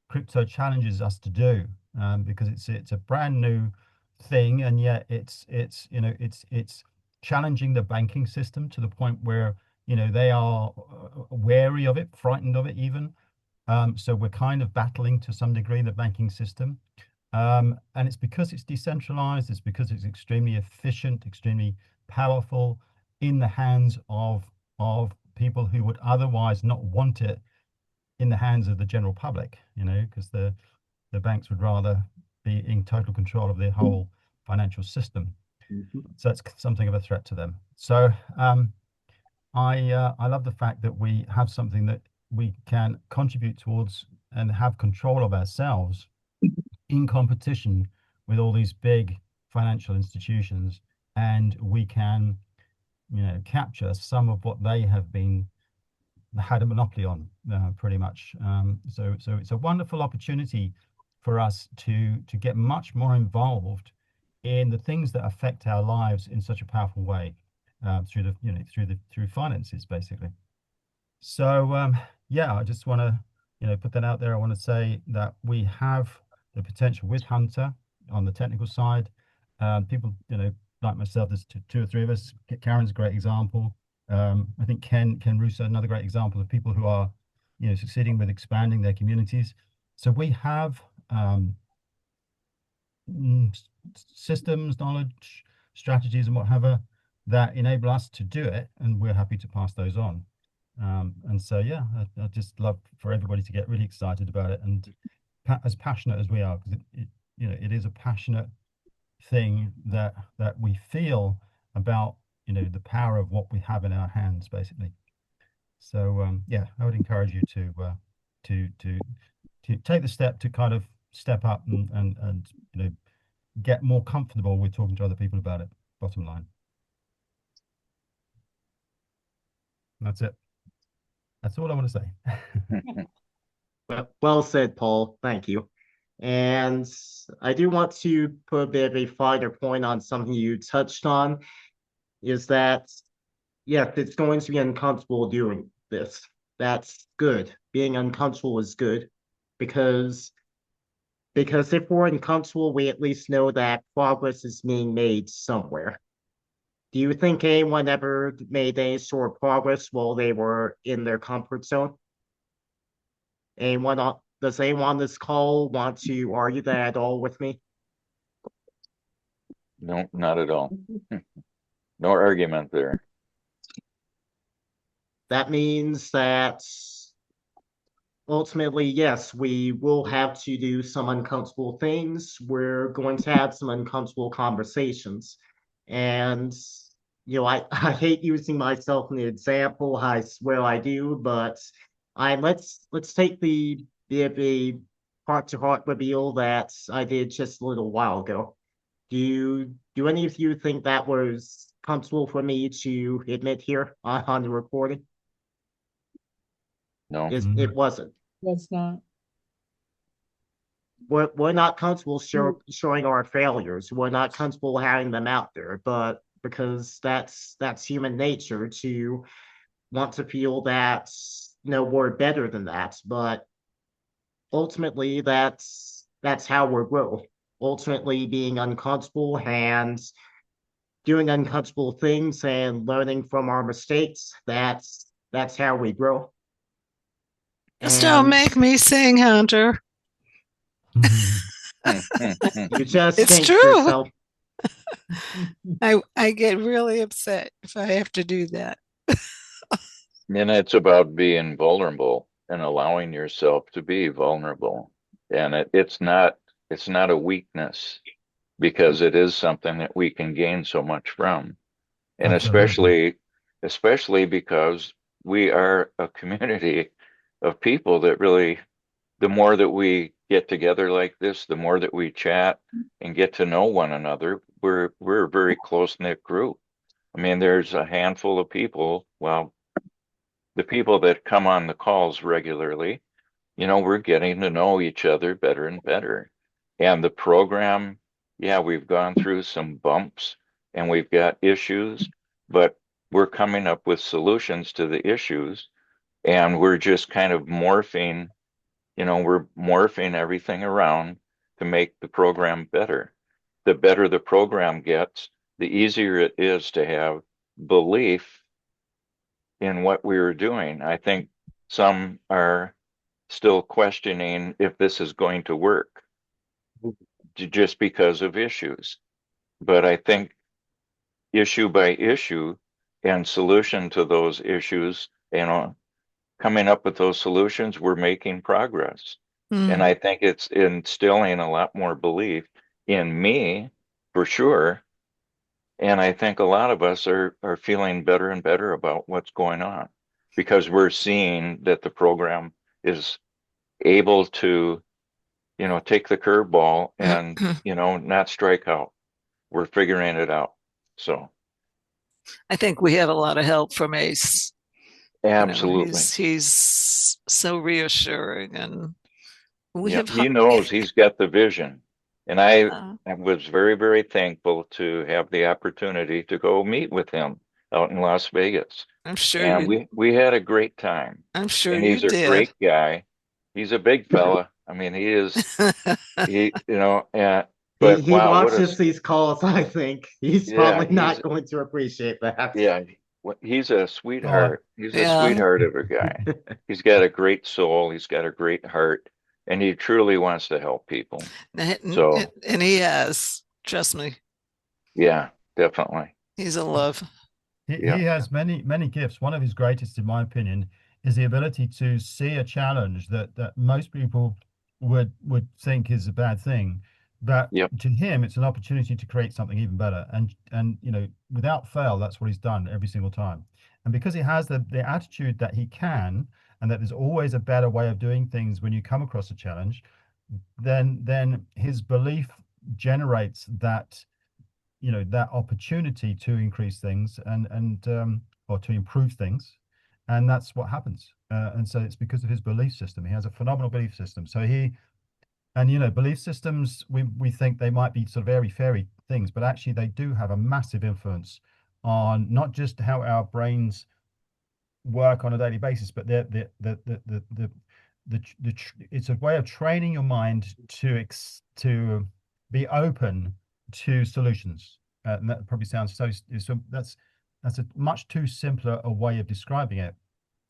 crypto challenges us to do, because it's a brand new thing, and yet it's challenging the banking system to the point where they are wary of it, frightened of it even. So we're kind of battling to some degree the banking system, and it's because it's decentralized. It's because it's extremely efficient, extremely powerful, in the hands of people who would otherwise not want it in the hands of the general public, because the banks would rather be in total control of the whole financial system. So it's something of a threat to them. So I love the fact that we have something that we can contribute towards and have control of ourselves in competition with all these big financial institutions, and we can capture some of what they have had a monopoly on, pretty much. So it's a wonderful opportunity for us to get much more involved in the things that affect our lives in such a powerful way. through the through finances basically. So yeah, I just want to put that out there. I want to say that we have the potential with Hunter on the technical side. People like myself, there's two or three of us. Karen's a great example. I think Ken Russo, another great example of people who are succeeding with expanding their communities. So we have systems, knowledge, strategies, and whatever that enable us to do it, and we're happy to pass those on. And so yeah, I just love for everybody to get really excited about it, and as passionate as we are, because it is a passionate thing that we feel about the power of what we have in our hands basically. So yeah, I would encourage you to take the step to kind of step up and get more comfortable with talking to other people about it. Bottom line. That's it. That's all I want to say. Well said, Paul. Thank you. And I do want to put a bit of a finer point on something you touched on, is that, yeah, it's going to be uncomfortable doing this. That's good. Being uncomfortable is good because if we're uncomfortable, we at least know that progress is being made somewhere. Do you think anyone ever made any sort of progress while they were in their comfort zone? Does anyone on this call want to argue that at all with me? No, not at all. No argument there. That means that ultimately, yes, we will have to do some uncomfortable things. We're going to have some uncomfortable conversations. And, I hate using myself in the example. I swear I do, but let's take the heart-to-heart reveal that I did just a little while ago. Do any of you think that was comfortable for me to admit here on the recording? No. It wasn't. That's not. We're not comfortable showing our failures. We're not comfortable having them out there, but because that's human nature to want to feel that we're better than that. But ultimately, that's how we grow. Ultimately, being uncomfortable and doing uncomfortable things and learning from our mistakes, that's how we grow. Just don't make me sing, Hunter. You just It's jinxed true. yourself. I get really upset if I have to do that. And it's about being vulnerable and allowing yourself to be vulnerable. And it's not a weakness, because it is something that we can gain so much from. And Absolutely. especially because we are a community of people that really, the more that we get together like this, the more that we chat and get to know one another, we're a very close-knit group. I mean, there's a handful of people, well, the people that come on the calls regularly, we're getting to know each other better and better. And the program, yeah, we've gone through some bumps and we've got issues, but we're coming up with solutions to the issues, and we're just kind of morphing, we're morphing everything around to make the program better. The better the program gets, the easier it is to have belief in what we were doing. I think some are still questioning if this is going to work just because of issues. But I think issue by issue and solution to those issues, coming up with those solutions, we're making progress. And I think it's instilling a lot more belief in me, for sure. And I think a lot of us are feeling better and better about what's going on, because we're seeing that the program is able to, take the curveball and, not strike out. We're figuring it out. So I think we have a lot of help from Ace. absolutely. He's so reassuring, and he knows, he's got the vision. And I was very, very thankful to have the opportunity to go meet with him out in Las Vegas. I'm sure And you. we had a great time. I'm sure And you he's a did. great guy. He's a big fella. I mean, and but He wow, watches these calls, I think. He's yeah, probably not going to appreciate that. yeah, he's a Oh, sweetheart. He's a Yeah. sweetheart of a guy. He's got a great soul. He's got a great heart, and he truly wants to help people. So And he has. Trust me. yeah, definitely. He's a love. Yeah, he has many gifts. One of his greatest, in my opinion, is the ability to see a challenge that most people would think is a bad thing, but yep, to him, it's an opportunity to create something even better. And without fail, that's what he's done every single time. And because he has the attitude that he can, and that there's always a better way of doing things when you come across a challenge, then his belief generates that opportunity to increase things and or to improve things, and that's what happens. And so it's because of his belief system. He has a phenomenal belief system. Belief systems, we think they might be sort of airy fairy things, but actually they do have a massive influence on not just how our brains work on a daily basis, but it's a way of training your mind to be open to solutions. And that probably sounds so that's a much too simpler a way of describing it.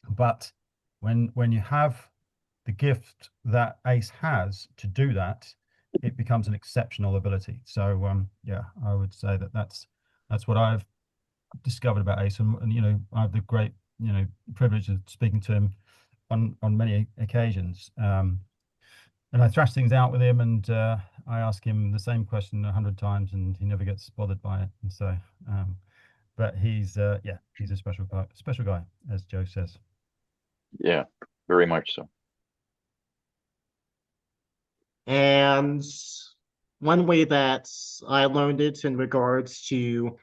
But when you have the gift that Ace has to do that, it becomes an exceptional ability. So yeah, I would say that's what I've discovered about Ace, and I have the great privilege of speaking to him on many occasions. And I thrash things out with him, and I ask him the same question 100 times, and he never gets bothered by it. And so, but he's a special guy, as Joe says. yeah, very much so. And one way that I learned it in regards to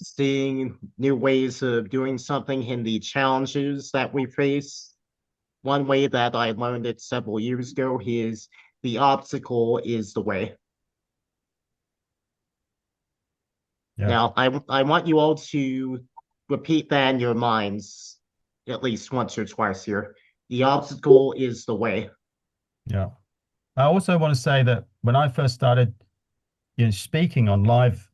seeing new ways of doing something in the challenges that we face, one way that I learned it several years ago is the obstacle is the way. Yeah. Now, I want you all to repeat that in your minds at least once or twice here. The obstacle is the way. Yeah. I also want to say that when I first started speaking on live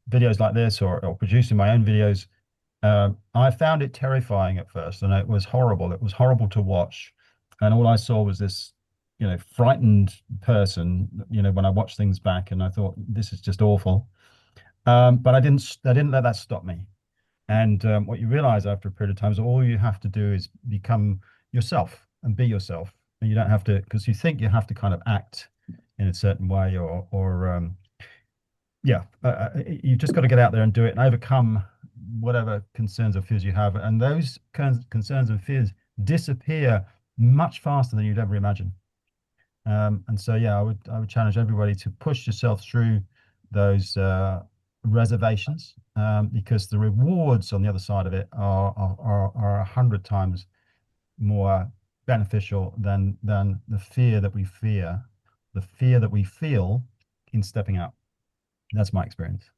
videos like this, or producing my own videos, I found it terrifying at first, and it was horrible. It was horrible to watch, and all I saw was this, frightened person. When I watched things back, and I thought, this is just awful. But I didn't let that stop me. And what you realize after a period of time is all you have to do is become yourself and be yourself, and you don't have to, because you think you have to kind of act in a certain way, or you've just got to get out there and do it and overcome whatever concerns or fears you have, and those concerns and fears disappear much faster than you'd ever imagine. And so, yeah, I would challenge everybody to push yourself through those reservations, because the rewards on the other side of it are 100 times more beneficial than the fear that we feel in stepping out. That's my experience.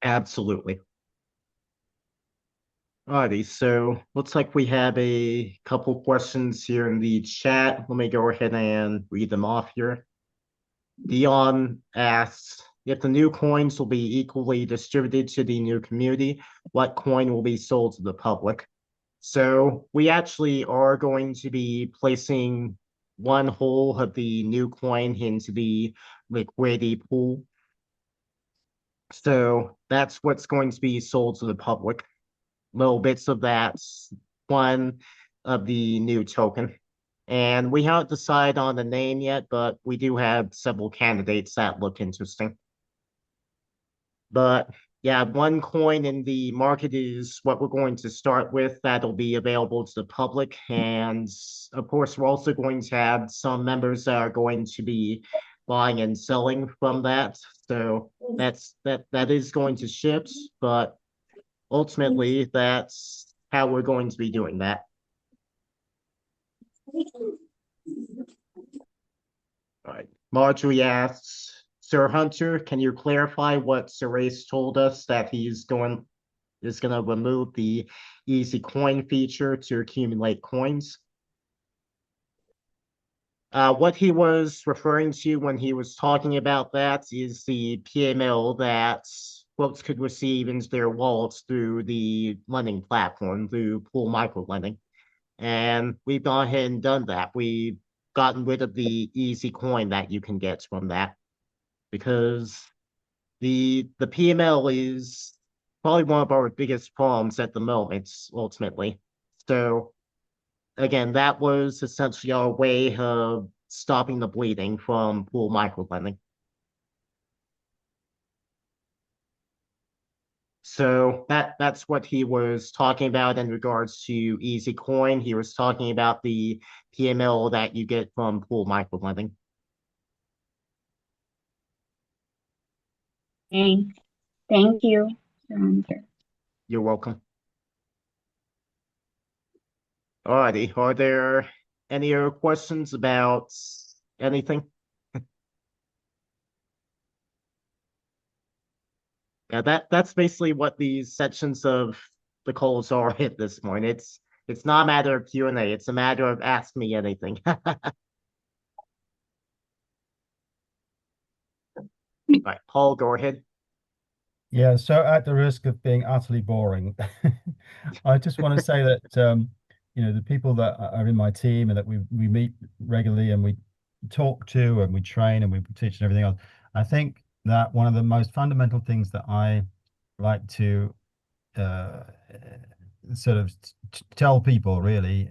Absolutely. Alrighty, so looks like we have a couple questions here in the chat. Let me go ahead and read them off here. Dion asks, if the new coins will be equally distributed to the new community, what coin will be sold to the public? So we actually are going to be placing one whole of the new coin into the liquidity pool. So that's what's going to be sold to the public. Little bits of that, one of the new token. And we haven't decided on the name yet, but we do have several candidates that look interesting. But yeah, one coin in the market is what we're going to start with. That'll be available to the public. And of course, we're also going to have some members that are going to be buying and selling from that. So that is going to shift, but ultimately that's how we're going to be doing that. All right. Marjorie asks, Sir Hunter, can you clarify what Sir Ace told us that is going to remove the easy coin feature to accumulate coins? What he was referring to when he was talking about that is the PML that folks could receive into their wallets through the lending platform, through pool micro lending. And we've gone ahead and done that. We've gotten rid of the easy coin that you can get from that because the PML is probably one of our biggest problems at the moment, ultimately. So again, that was essentially our way of stopping the bleeding from pool microlending. So that's what he was talking about in regards to Easy Coin. He was talking about the PML that you get from pool microlending. Thank you, Sir Hunter. You're welcome. Alrighty, are there any other questions about anything? Yeah, that's basically what these sections of the calls are at this point. It's not a matter of Q&A, it's a matter of ask me anything. All right, Paul, go ahead. Yeah, so at the risk of being utterly boring, I just want to say that the people that are in my team and that we meet regularly and we talk to and we train and we teach and everything else, I think that one of the most fundamental things that I like to sort of tell people really,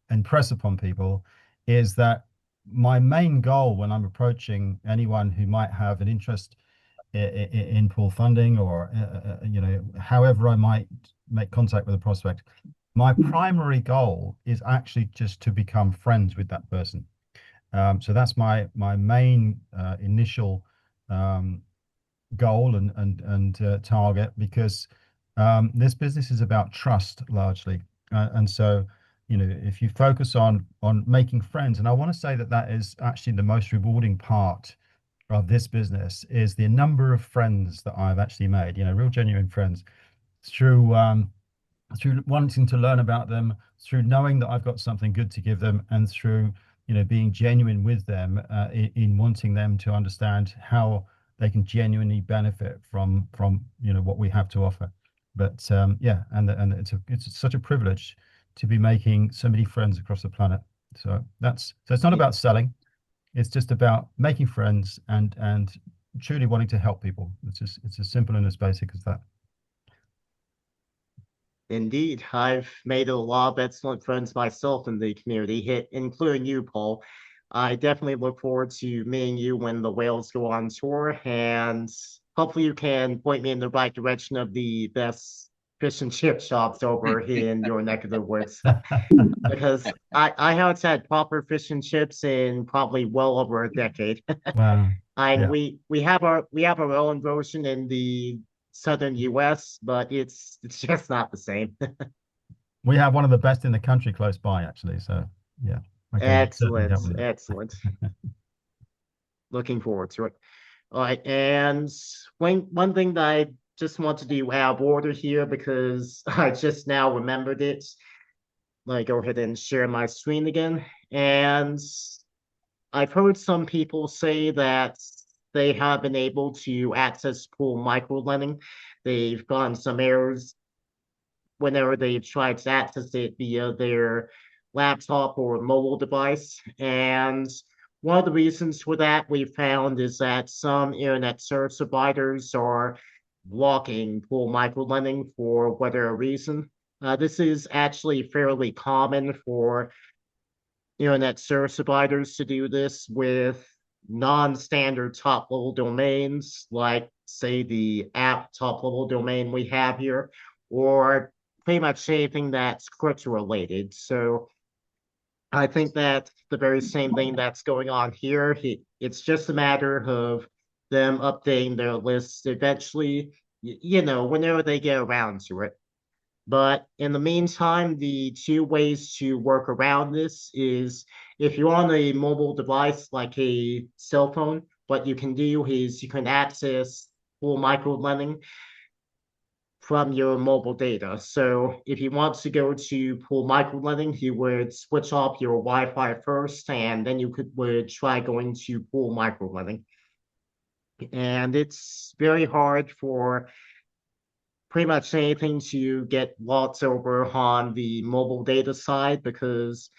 impress upon people, is that my main goal when I'm approaching anyone who might have an interest in pool funding or however I might make contact with a prospect, my primary goal is actually just to become friends with that person. So that's my main initial goal and target, because this business is about trust largely, and so if you focus on making friends, and I want to say that that is actually the most rewarding part of this business, is the number of friends that I've actually made, real genuine friends, through wanting to learn about them, through knowing that I've got something good to give them, and through being genuine with them in wanting them to understand how they can genuinely benefit from what we have to offer. But yeah, and it's such a privilege to be making so many friends across the planet. So it's not about selling. It's just about making friends and truly wanting to help people. It's as simple and as basic as that. Indeed, I've made a lot of excellent friends myself in the community, including you, Paul. I definitely look forward to meeting you when the whales go on tour, and hopefully you can point me in the right direction of the best fish and chip shops over in your neck of the woods. Because I haven't had proper fish and chips in probably well over a decade. Wow. And Yeah. we have our own version in the southern US, but it's just not the same. We have one of the best in the country close by, actually. So yeah, I can certainly Excellent, help with that. excellent. Looking forward to it. All right, and one thing that I just want to do out of order here because I just now remembered it. Let me go ahead and share my screen again. And I've heard some people say that they have been able to access pool microlending. They've gotten some errors whenever they've tried to access it via their laptop or mobile device. And one of the reasons for that we found is that some internet service providers are blocking pool microlending for whatever reason. This is actually fairly common for internet service providers to do this with non-standard top-level domains, like say the app top-level domain we have here, or pretty much anything that's crypto related. So I think that's the very same thing that's going on here. It's just a matter of them updating their lists eventually, whenever they get around to it. But in the meantime, the two ways to work around this is if you're on a mobile device like a cell phone, what you can do is you can access pool micro lending from your mobile data. So if you want to go to pool micro lending, you would switch off your Wi-Fi first, and then you would try going to pool micro lending. And it's very hard for pretty much anything to get lots over on the mobile data side because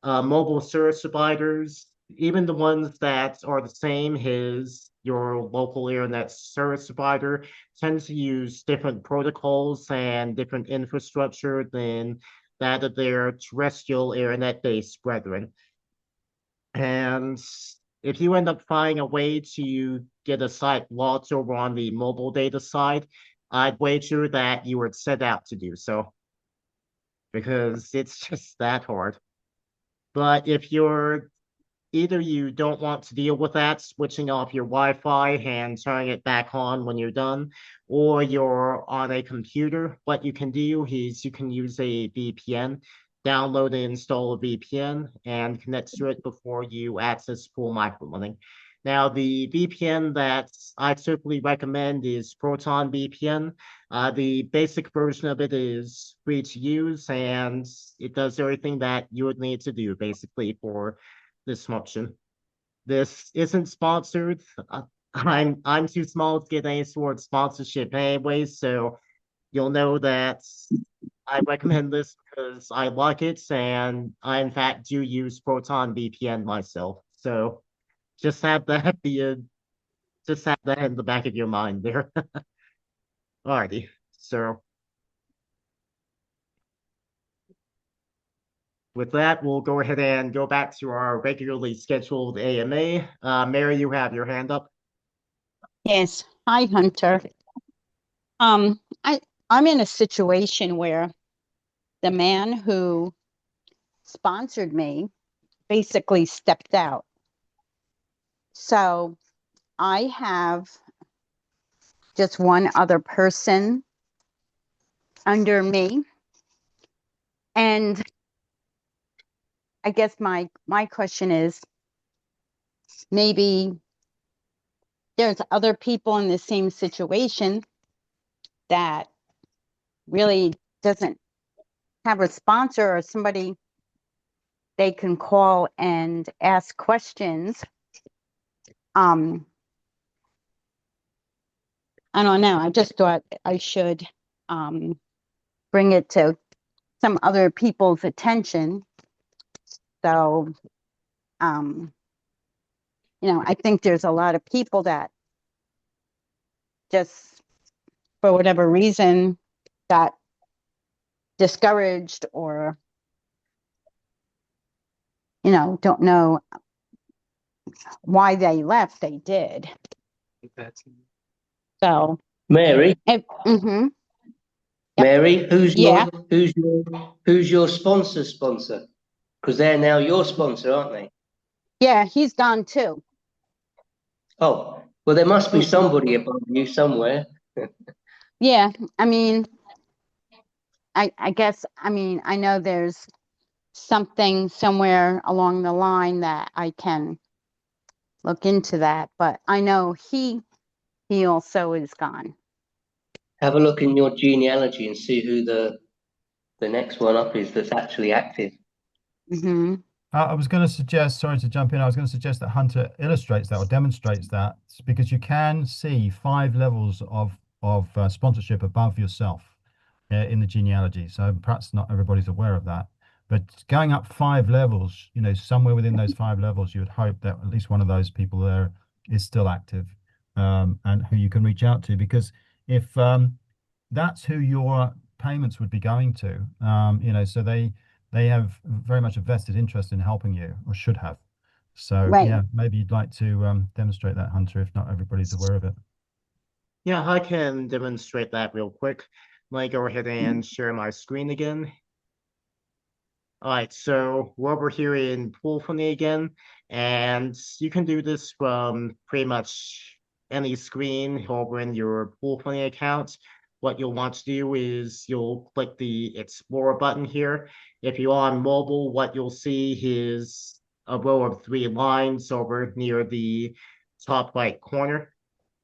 mobile service providers, even the ones that are the same as your local internet service provider, tend to use different protocols and different infrastructure than that of their terrestrial internet-based brethren. And if you end up finding a way to get a site lots over on the mobile data side, I'd wager that you would set out to do so because it's just that hard. But if you're either you don't want to deal with that, switching off your Wi-Fi and turning it back on when you're done, or you're on a computer, what you can do is you can use a VPN, download and install a VPN, and connect to it before you access full microlending. Now, the VPN that I typically recommend is ProtonVPN. The basic version of it is free to use, and it does everything that you would need to do, basically, for this function. This isn't sponsored. I'm too small to get any sort of sponsorship anyway, so you'll know that I recommend this because I like it, and I in fact do use Proton VPN myself. So just have that be a just have that in the back of your mind there. Alrighty. So with that, we'll go ahead and go back to our regularly scheduled AMA. Mary, you have your hand up. Yes. Hi, Hunter. I'm in a situation where the man who sponsored me basically stepped out. So I have just one other person under me. And I guess my question is, maybe there's other people in the same situation that really doesn't have a sponsor or somebody they can call and ask questions. I don't know. I just thought I should bring it to some other people's attention. So, I think there's a lot of people that just, for whatever reason, got discouraged or, don't know why they left. They did. So, Mary, mm-hmm. Mary, Yeah. who's your sponsor? Because they're now your sponsor, aren't they? Yeah, he's gone too. Oh, well, there must be somebody above you somewhere. Yeah, I mean, I guess, I know there's something somewhere along the line that I can look into that, but I know he also is gone. Have a look in your genealogy and see who the next one up is that's actually active. Mm-hmm. I was going to suggest, sorry to jump in, I was going to suggest that Hunter illustrates that or demonstrates that because you can see 5 levels of sponsorship above yourself in the genealogy. So perhaps not everybody's aware of that. But going up 5 levels, somewhere within those 5 levels, you would hope that at least one of those people there is still active and who you can reach out to. Because if that's who your payments would be going to, so they have very much a vested interest in helping you, or should have. So Right. Yeah, maybe you'd like to demonstrate that, Hunter, if not everybody's aware of it. Yeah, I can demonstrate that real quick. Let me go ahead and share my screen again. All right, so we're over here in Poolphony again, and you can do this from pretty much any screen over in your Poolphony account. What you'll want to do is you'll click the Explorer button here. If you're on mobile, what you'll see is a row of 3 lines over near the top right corner,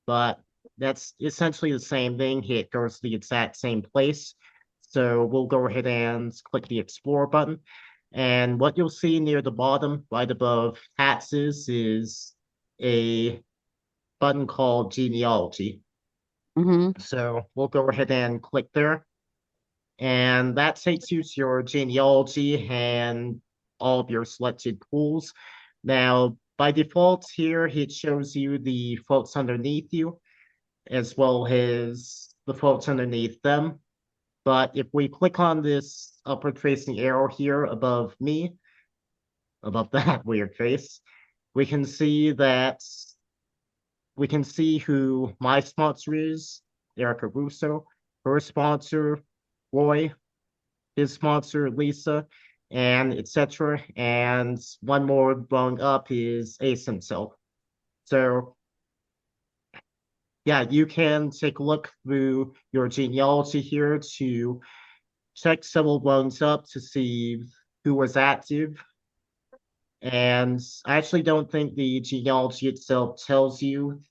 but that's essentially the same thing. It goes to the exact same place. So we'll go ahead and click the Explore button. And what you'll see near the bottom, right above taxes, is a button called Genealogy. Mm-hmm. So we'll go ahead and click there. And that takes you to your genealogy and all of your selected pools. Now, by default here, it shows you the folks underneath you, as well as the folks underneath them. But if we click on this upward facing arrow here above me, above that weird face, we can see who my sponsor is, Erica Russo, her sponsor, Roy, his sponsor, Lisa, and etc. And one more rung up is Ace himself. So yeah, you can take a look through your genealogy here to check several rungs up to see who was active. And I actually don't think the genealogy itself tells you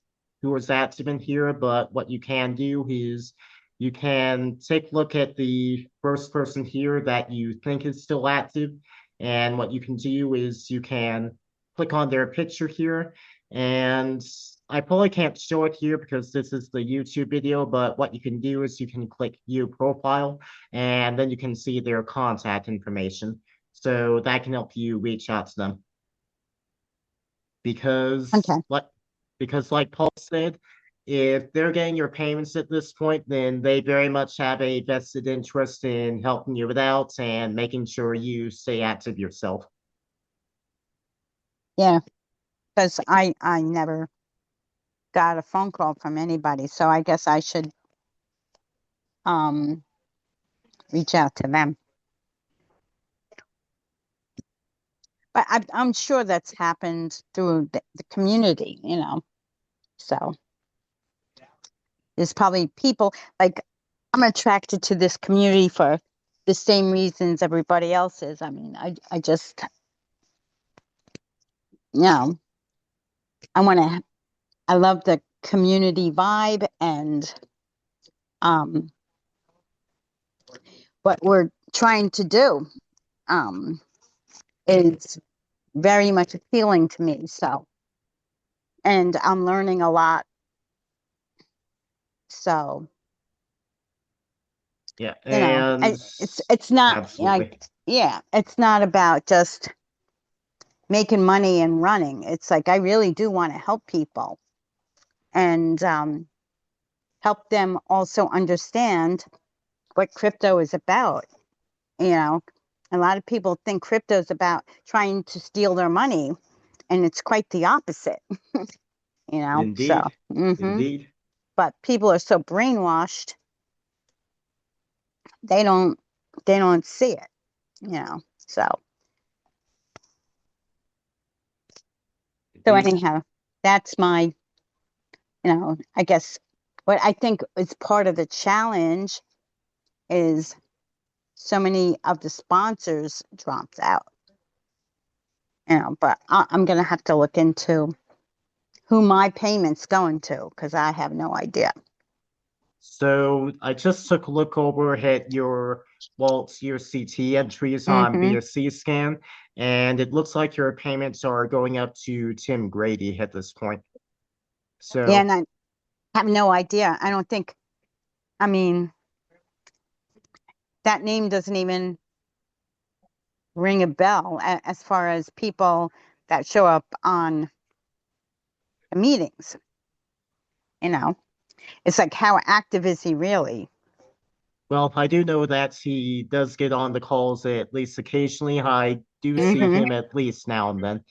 who was active in here, but what you can do is you can take a look at the first person here that you think is still active. And what you can do is you can click on their picture here. And I probably can't show it here because this is the YouTube video, but what you can do is you can click View Profile, and then you can see their contact information. So that can help you reach out to them. Because Okay. like Paul said, if they're getting your payments at this point, then they very much have a vested interest in helping you out and making sure you stay active yourself. Yeah, because I never got a phone call from anybody, so I guess I should reach out to them. But I'm sure that's happened through the community, you know. So there's probably people like I'm attracted to this community for the same reasons everybody else is. I mean, I just, you know, I love the community vibe and what we're trying to do is very much appealing to me. So, and I'm learning a lot. So, Yeah, you know, and it's not absolutely. like, yeah, it's not about just making money and running. It's like I really do want to help people and help them also understand what crypto is about. You know, a lot of people think crypto is about trying to steal their money, and it's quite the opposite. You know, so Indeed. Indeed. but people are so brainwashed, they don't see it, you know. So Indeed. anyhow, that's my, you know, I guess what I think is part of the challenge is so many of the sponsors dropped out. You know, but I'm gonna have to look into who my payment's going to because I have no idea. So I just took a look over at your Walt's USCT entries on Mm-hmm. BSC scan, and it looks like your payments are going up to Tim Grady at this point. Yeah, So and I have no idea. I don't think, I mean, that name doesn't even ring a bell as far as people that show up on the meetings. You know, it's like, how active is he really? well, I do know that he does get on the calls at least occasionally. I do see Mm-hmm. him at least now and then.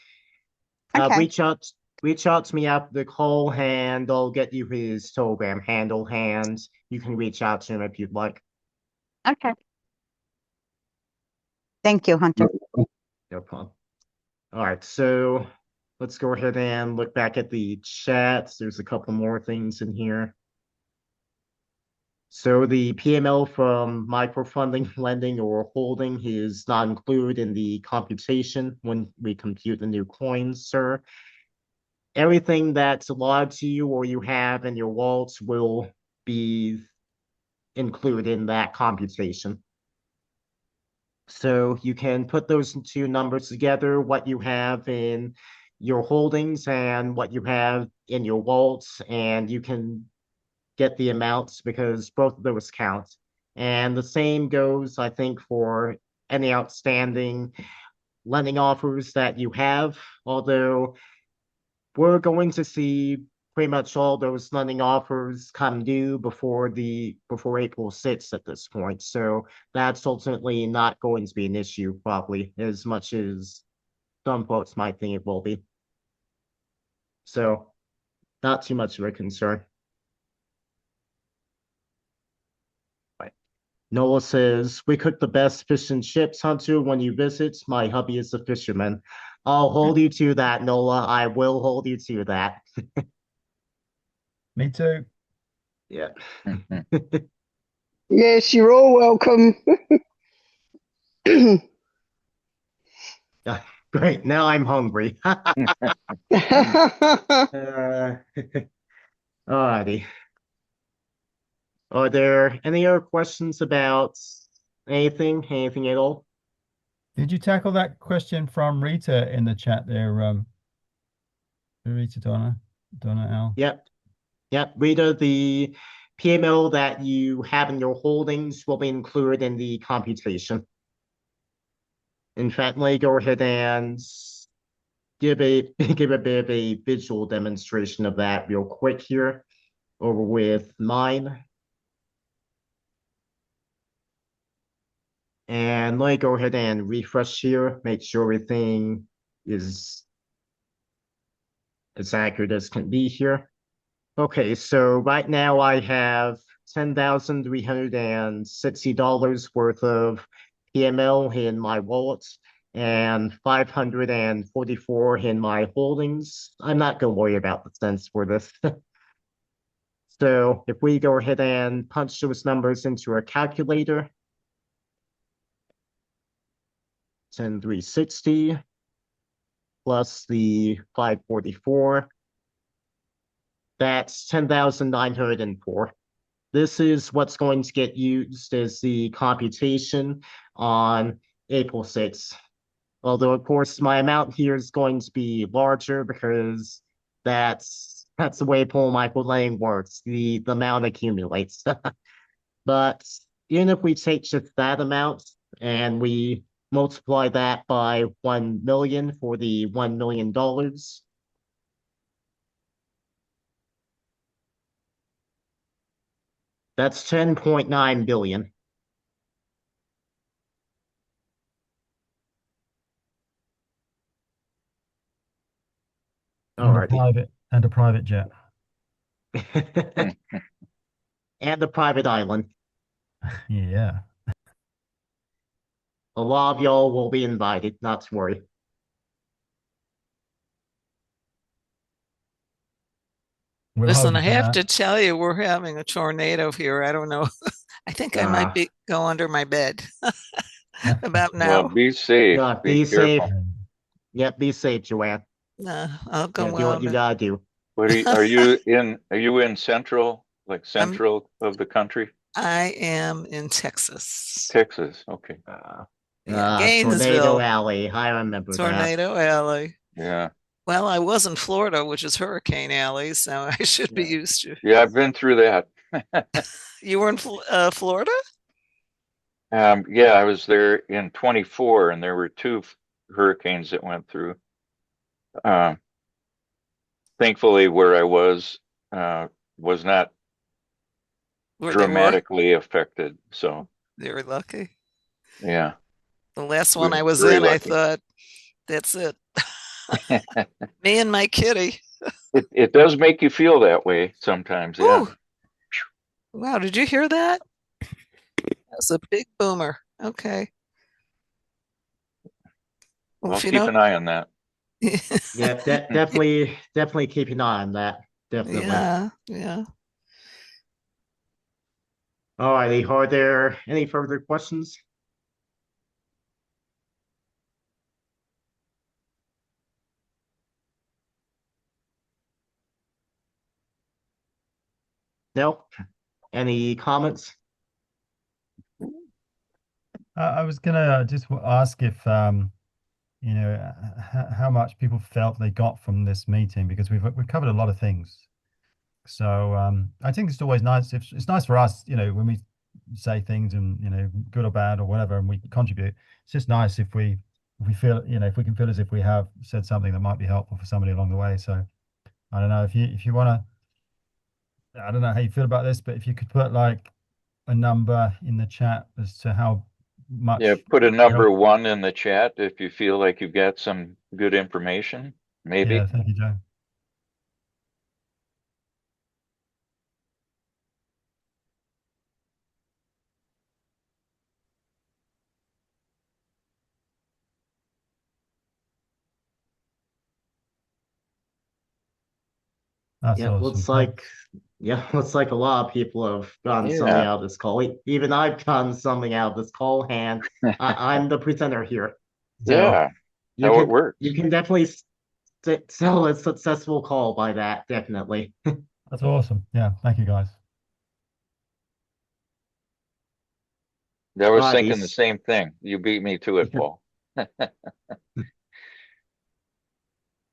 Okay. Reach out to me after the call, and I'll get you his Telegram handle, and you can reach out to him if you'd like. Okay. Thank you, Hunter. No problem. All right, so let's go ahead and look back at the chats. There's a couple more things in here. So the PML from microfunding, lending, or holding is not included in the computation when we compute the new coins, sir. everything that's allowed to you or you have in your wallets will be included in that computation. So you can put those two numbers together, what you have in your holdings and what you have in your wallets, and you can get the amounts because both of those count. And the same goes, I think, for any outstanding lending offers that you have, although we're going to see pretty much all those lending offers come due before April 6th at this point. So that's ultimately not going to be an issue, probably, as much as some folks might think it will be. So not too much of a concern. Noah says, we cook the best fish and chips, Hunter, when you visit. My hubby is a fisherman. I'll hold you to that, Noah. I will hold you to that. Me too. Yeah. Yes, you're all welcome. Great. Now I'm hungry. Alrighty. Are there any other questions about anything at all? Did you tackle that question from Rita in the chat there, Rita Donna L? Yep. Rita, the PML that you have in your holdings will be included in the computation. In fact, let me go ahead and give a bit of a visual demonstration of that real quick here over with mine. And let me go ahead and refresh here, make sure everything is as accurate as can be here. Okay, so right now I have $10,360 worth of PML in my wallet and 544 in my holdings. I'm not going to worry about the cents for this. So if we go ahead and punch those numbers into a calculator, 10,360 plus the 544, that's 10,904. This is what's going to get used as the computation on April 6th. Although, of course, my amount here is going to be larger because that's the way Paul Michael Lane works. The amount accumulates. But even if we take just that amount and we multiply that by 1 million for the $1 million, that's 10.9 billion. And a private jet. And a private island. Yeah. A lot of y'all will be invited, not to worry. Listen, I have to tell you, we're having a tornado here. I don't know. I think I might go under my bed about now. Well, be safe. Be safe. Careful. Yep, be safe, Joanne. I'll go do what you gotta do. What are you in central of the country? I am in Texas. Texas, okay. Tornado Alley. I remember Tornado Alley. Yeah. Well, I was in Florida, which is Hurricane Alley, so I should be used to. Yeah, I've been through that. You were in Florida? Yeah, I was there in 24, and there were two hurricanes that went through. Thankfully, where I was not dramatically affected. So they were lucky. Yeah. The last one I was in, lucky. I thought, that's it. Me and my kitty. It does make you feel that way sometimes. Yeah. Ooh. Wow, did you hear that? That's a big boomer. Okay. Well, I'll keep an eye on that. Yeah, definitely keep an eye on that. Definitely. Yeah. All righty. Are there any further questions? No? Any comments? I was gonna just ask if you know how much people felt they got from this meeting, because we've covered a lot of things. So I think it's always nice if it's nice for us, you know, when we say things and, you know, good or bad or whatever, and we contribute. It's just nice if we feel, you know, if we can feel as if we have said something that might be helpful for somebody along the way. So I don't know if you want to, I don't know how you feel about this, but if you could put like a number in the chat as to how much. Yeah, put a number 1 in the chat if you feel like you've got some good information, maybe. Yeah, thank you, Joe. That's Yeah, awesome. looks like a lot of people have gotten something out of this call. Even I've gotten something out of this call, and I'm the presenter here. So Yeah, how it works. You can definitely tell a successful call by that, definitely. That's awesome. Yeah, thank you guys. I was thinking the same thing. You beat me to it, Paul.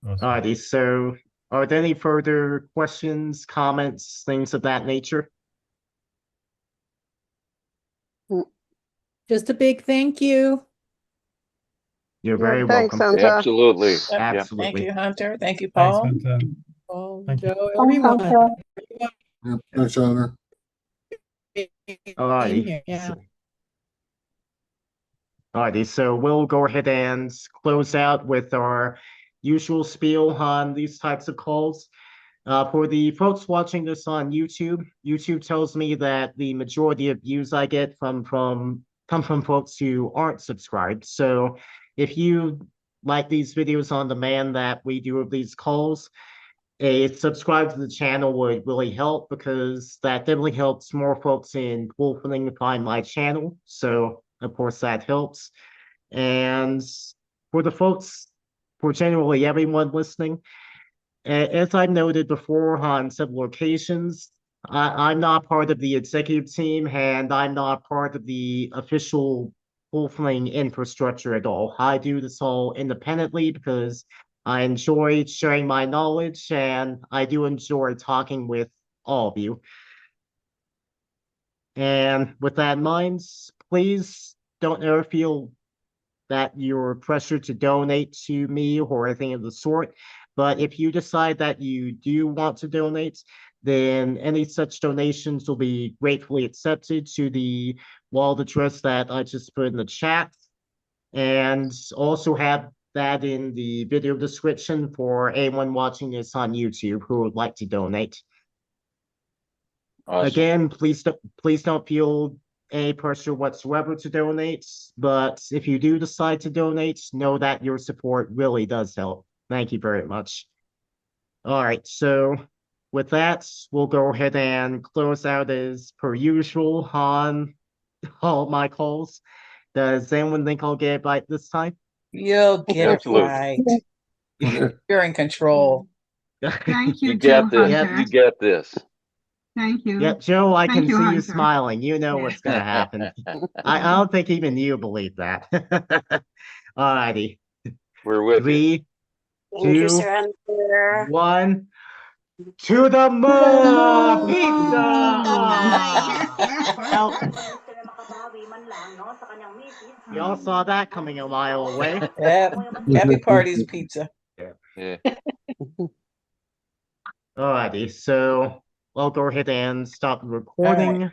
Alrighty, so are there any further questions, comments, things of that nature? Just a big thank you. You're very Thanks, welcome. Hunter. Absolutely. Absolutely. Thank you, Hunter. Thank you, Thanks, Paul. Hunter. Paul, Thank you. Joe, everyone. Yep, thanks, Hunter. Alrighty. Yeah. Alrighty, so we'll go ahead and close out with our usual spiel on these types of calls. For the folks watching this on YouTube, YouTube tells me that the majority of views I get come from folks who aren't subscribed. So if you like these videos on demand that we do of these calls, a subscribe to the channel would really help, because that definitely helps more folks in Wolfening to find my channel. So of course that helps. And for the folks, for generally everyone listening, as I've noted before on several occasions, I'm not part of the executive team, and I'm not part of the official Wolfening infrastructure at all. I do this all independently because I enjoy sharing my knowledge, and I do enjoy talking with all of you. And with that in mind, please don't ever feel that you're pressured to donate to me or anything of the sort. But if you decide that you do want to donate, then any such donations will be gratefully accepted to the wallet address that I just put in the chat. And also have that in the video description for anyone watching this on YouTube who would like to donate. Awesome. Again, please don't feel any pressure whatsoever to donate, but if you do decide to donate, know that your support really does help. Thank you very much. All right, so with that, we'll go ahead and close out as per usual on all my calls. Does anyone think I'll get it right this time? You'll get Absolutely. it right. You're in control. Thank you, You get Joe this. Hunter. You get this. Thank you. Yep, Joe, I Thank can you, see you Hunter. smiling. You know what's going to happen. I don't think even you believe that. All righty. We're with you. 3, 2, 1. To the moon! Pizza! Y'all saw that coming a mile away. Happy parties, pizza. Yeah. Alrighty, so I'll go ahead and stop the recording.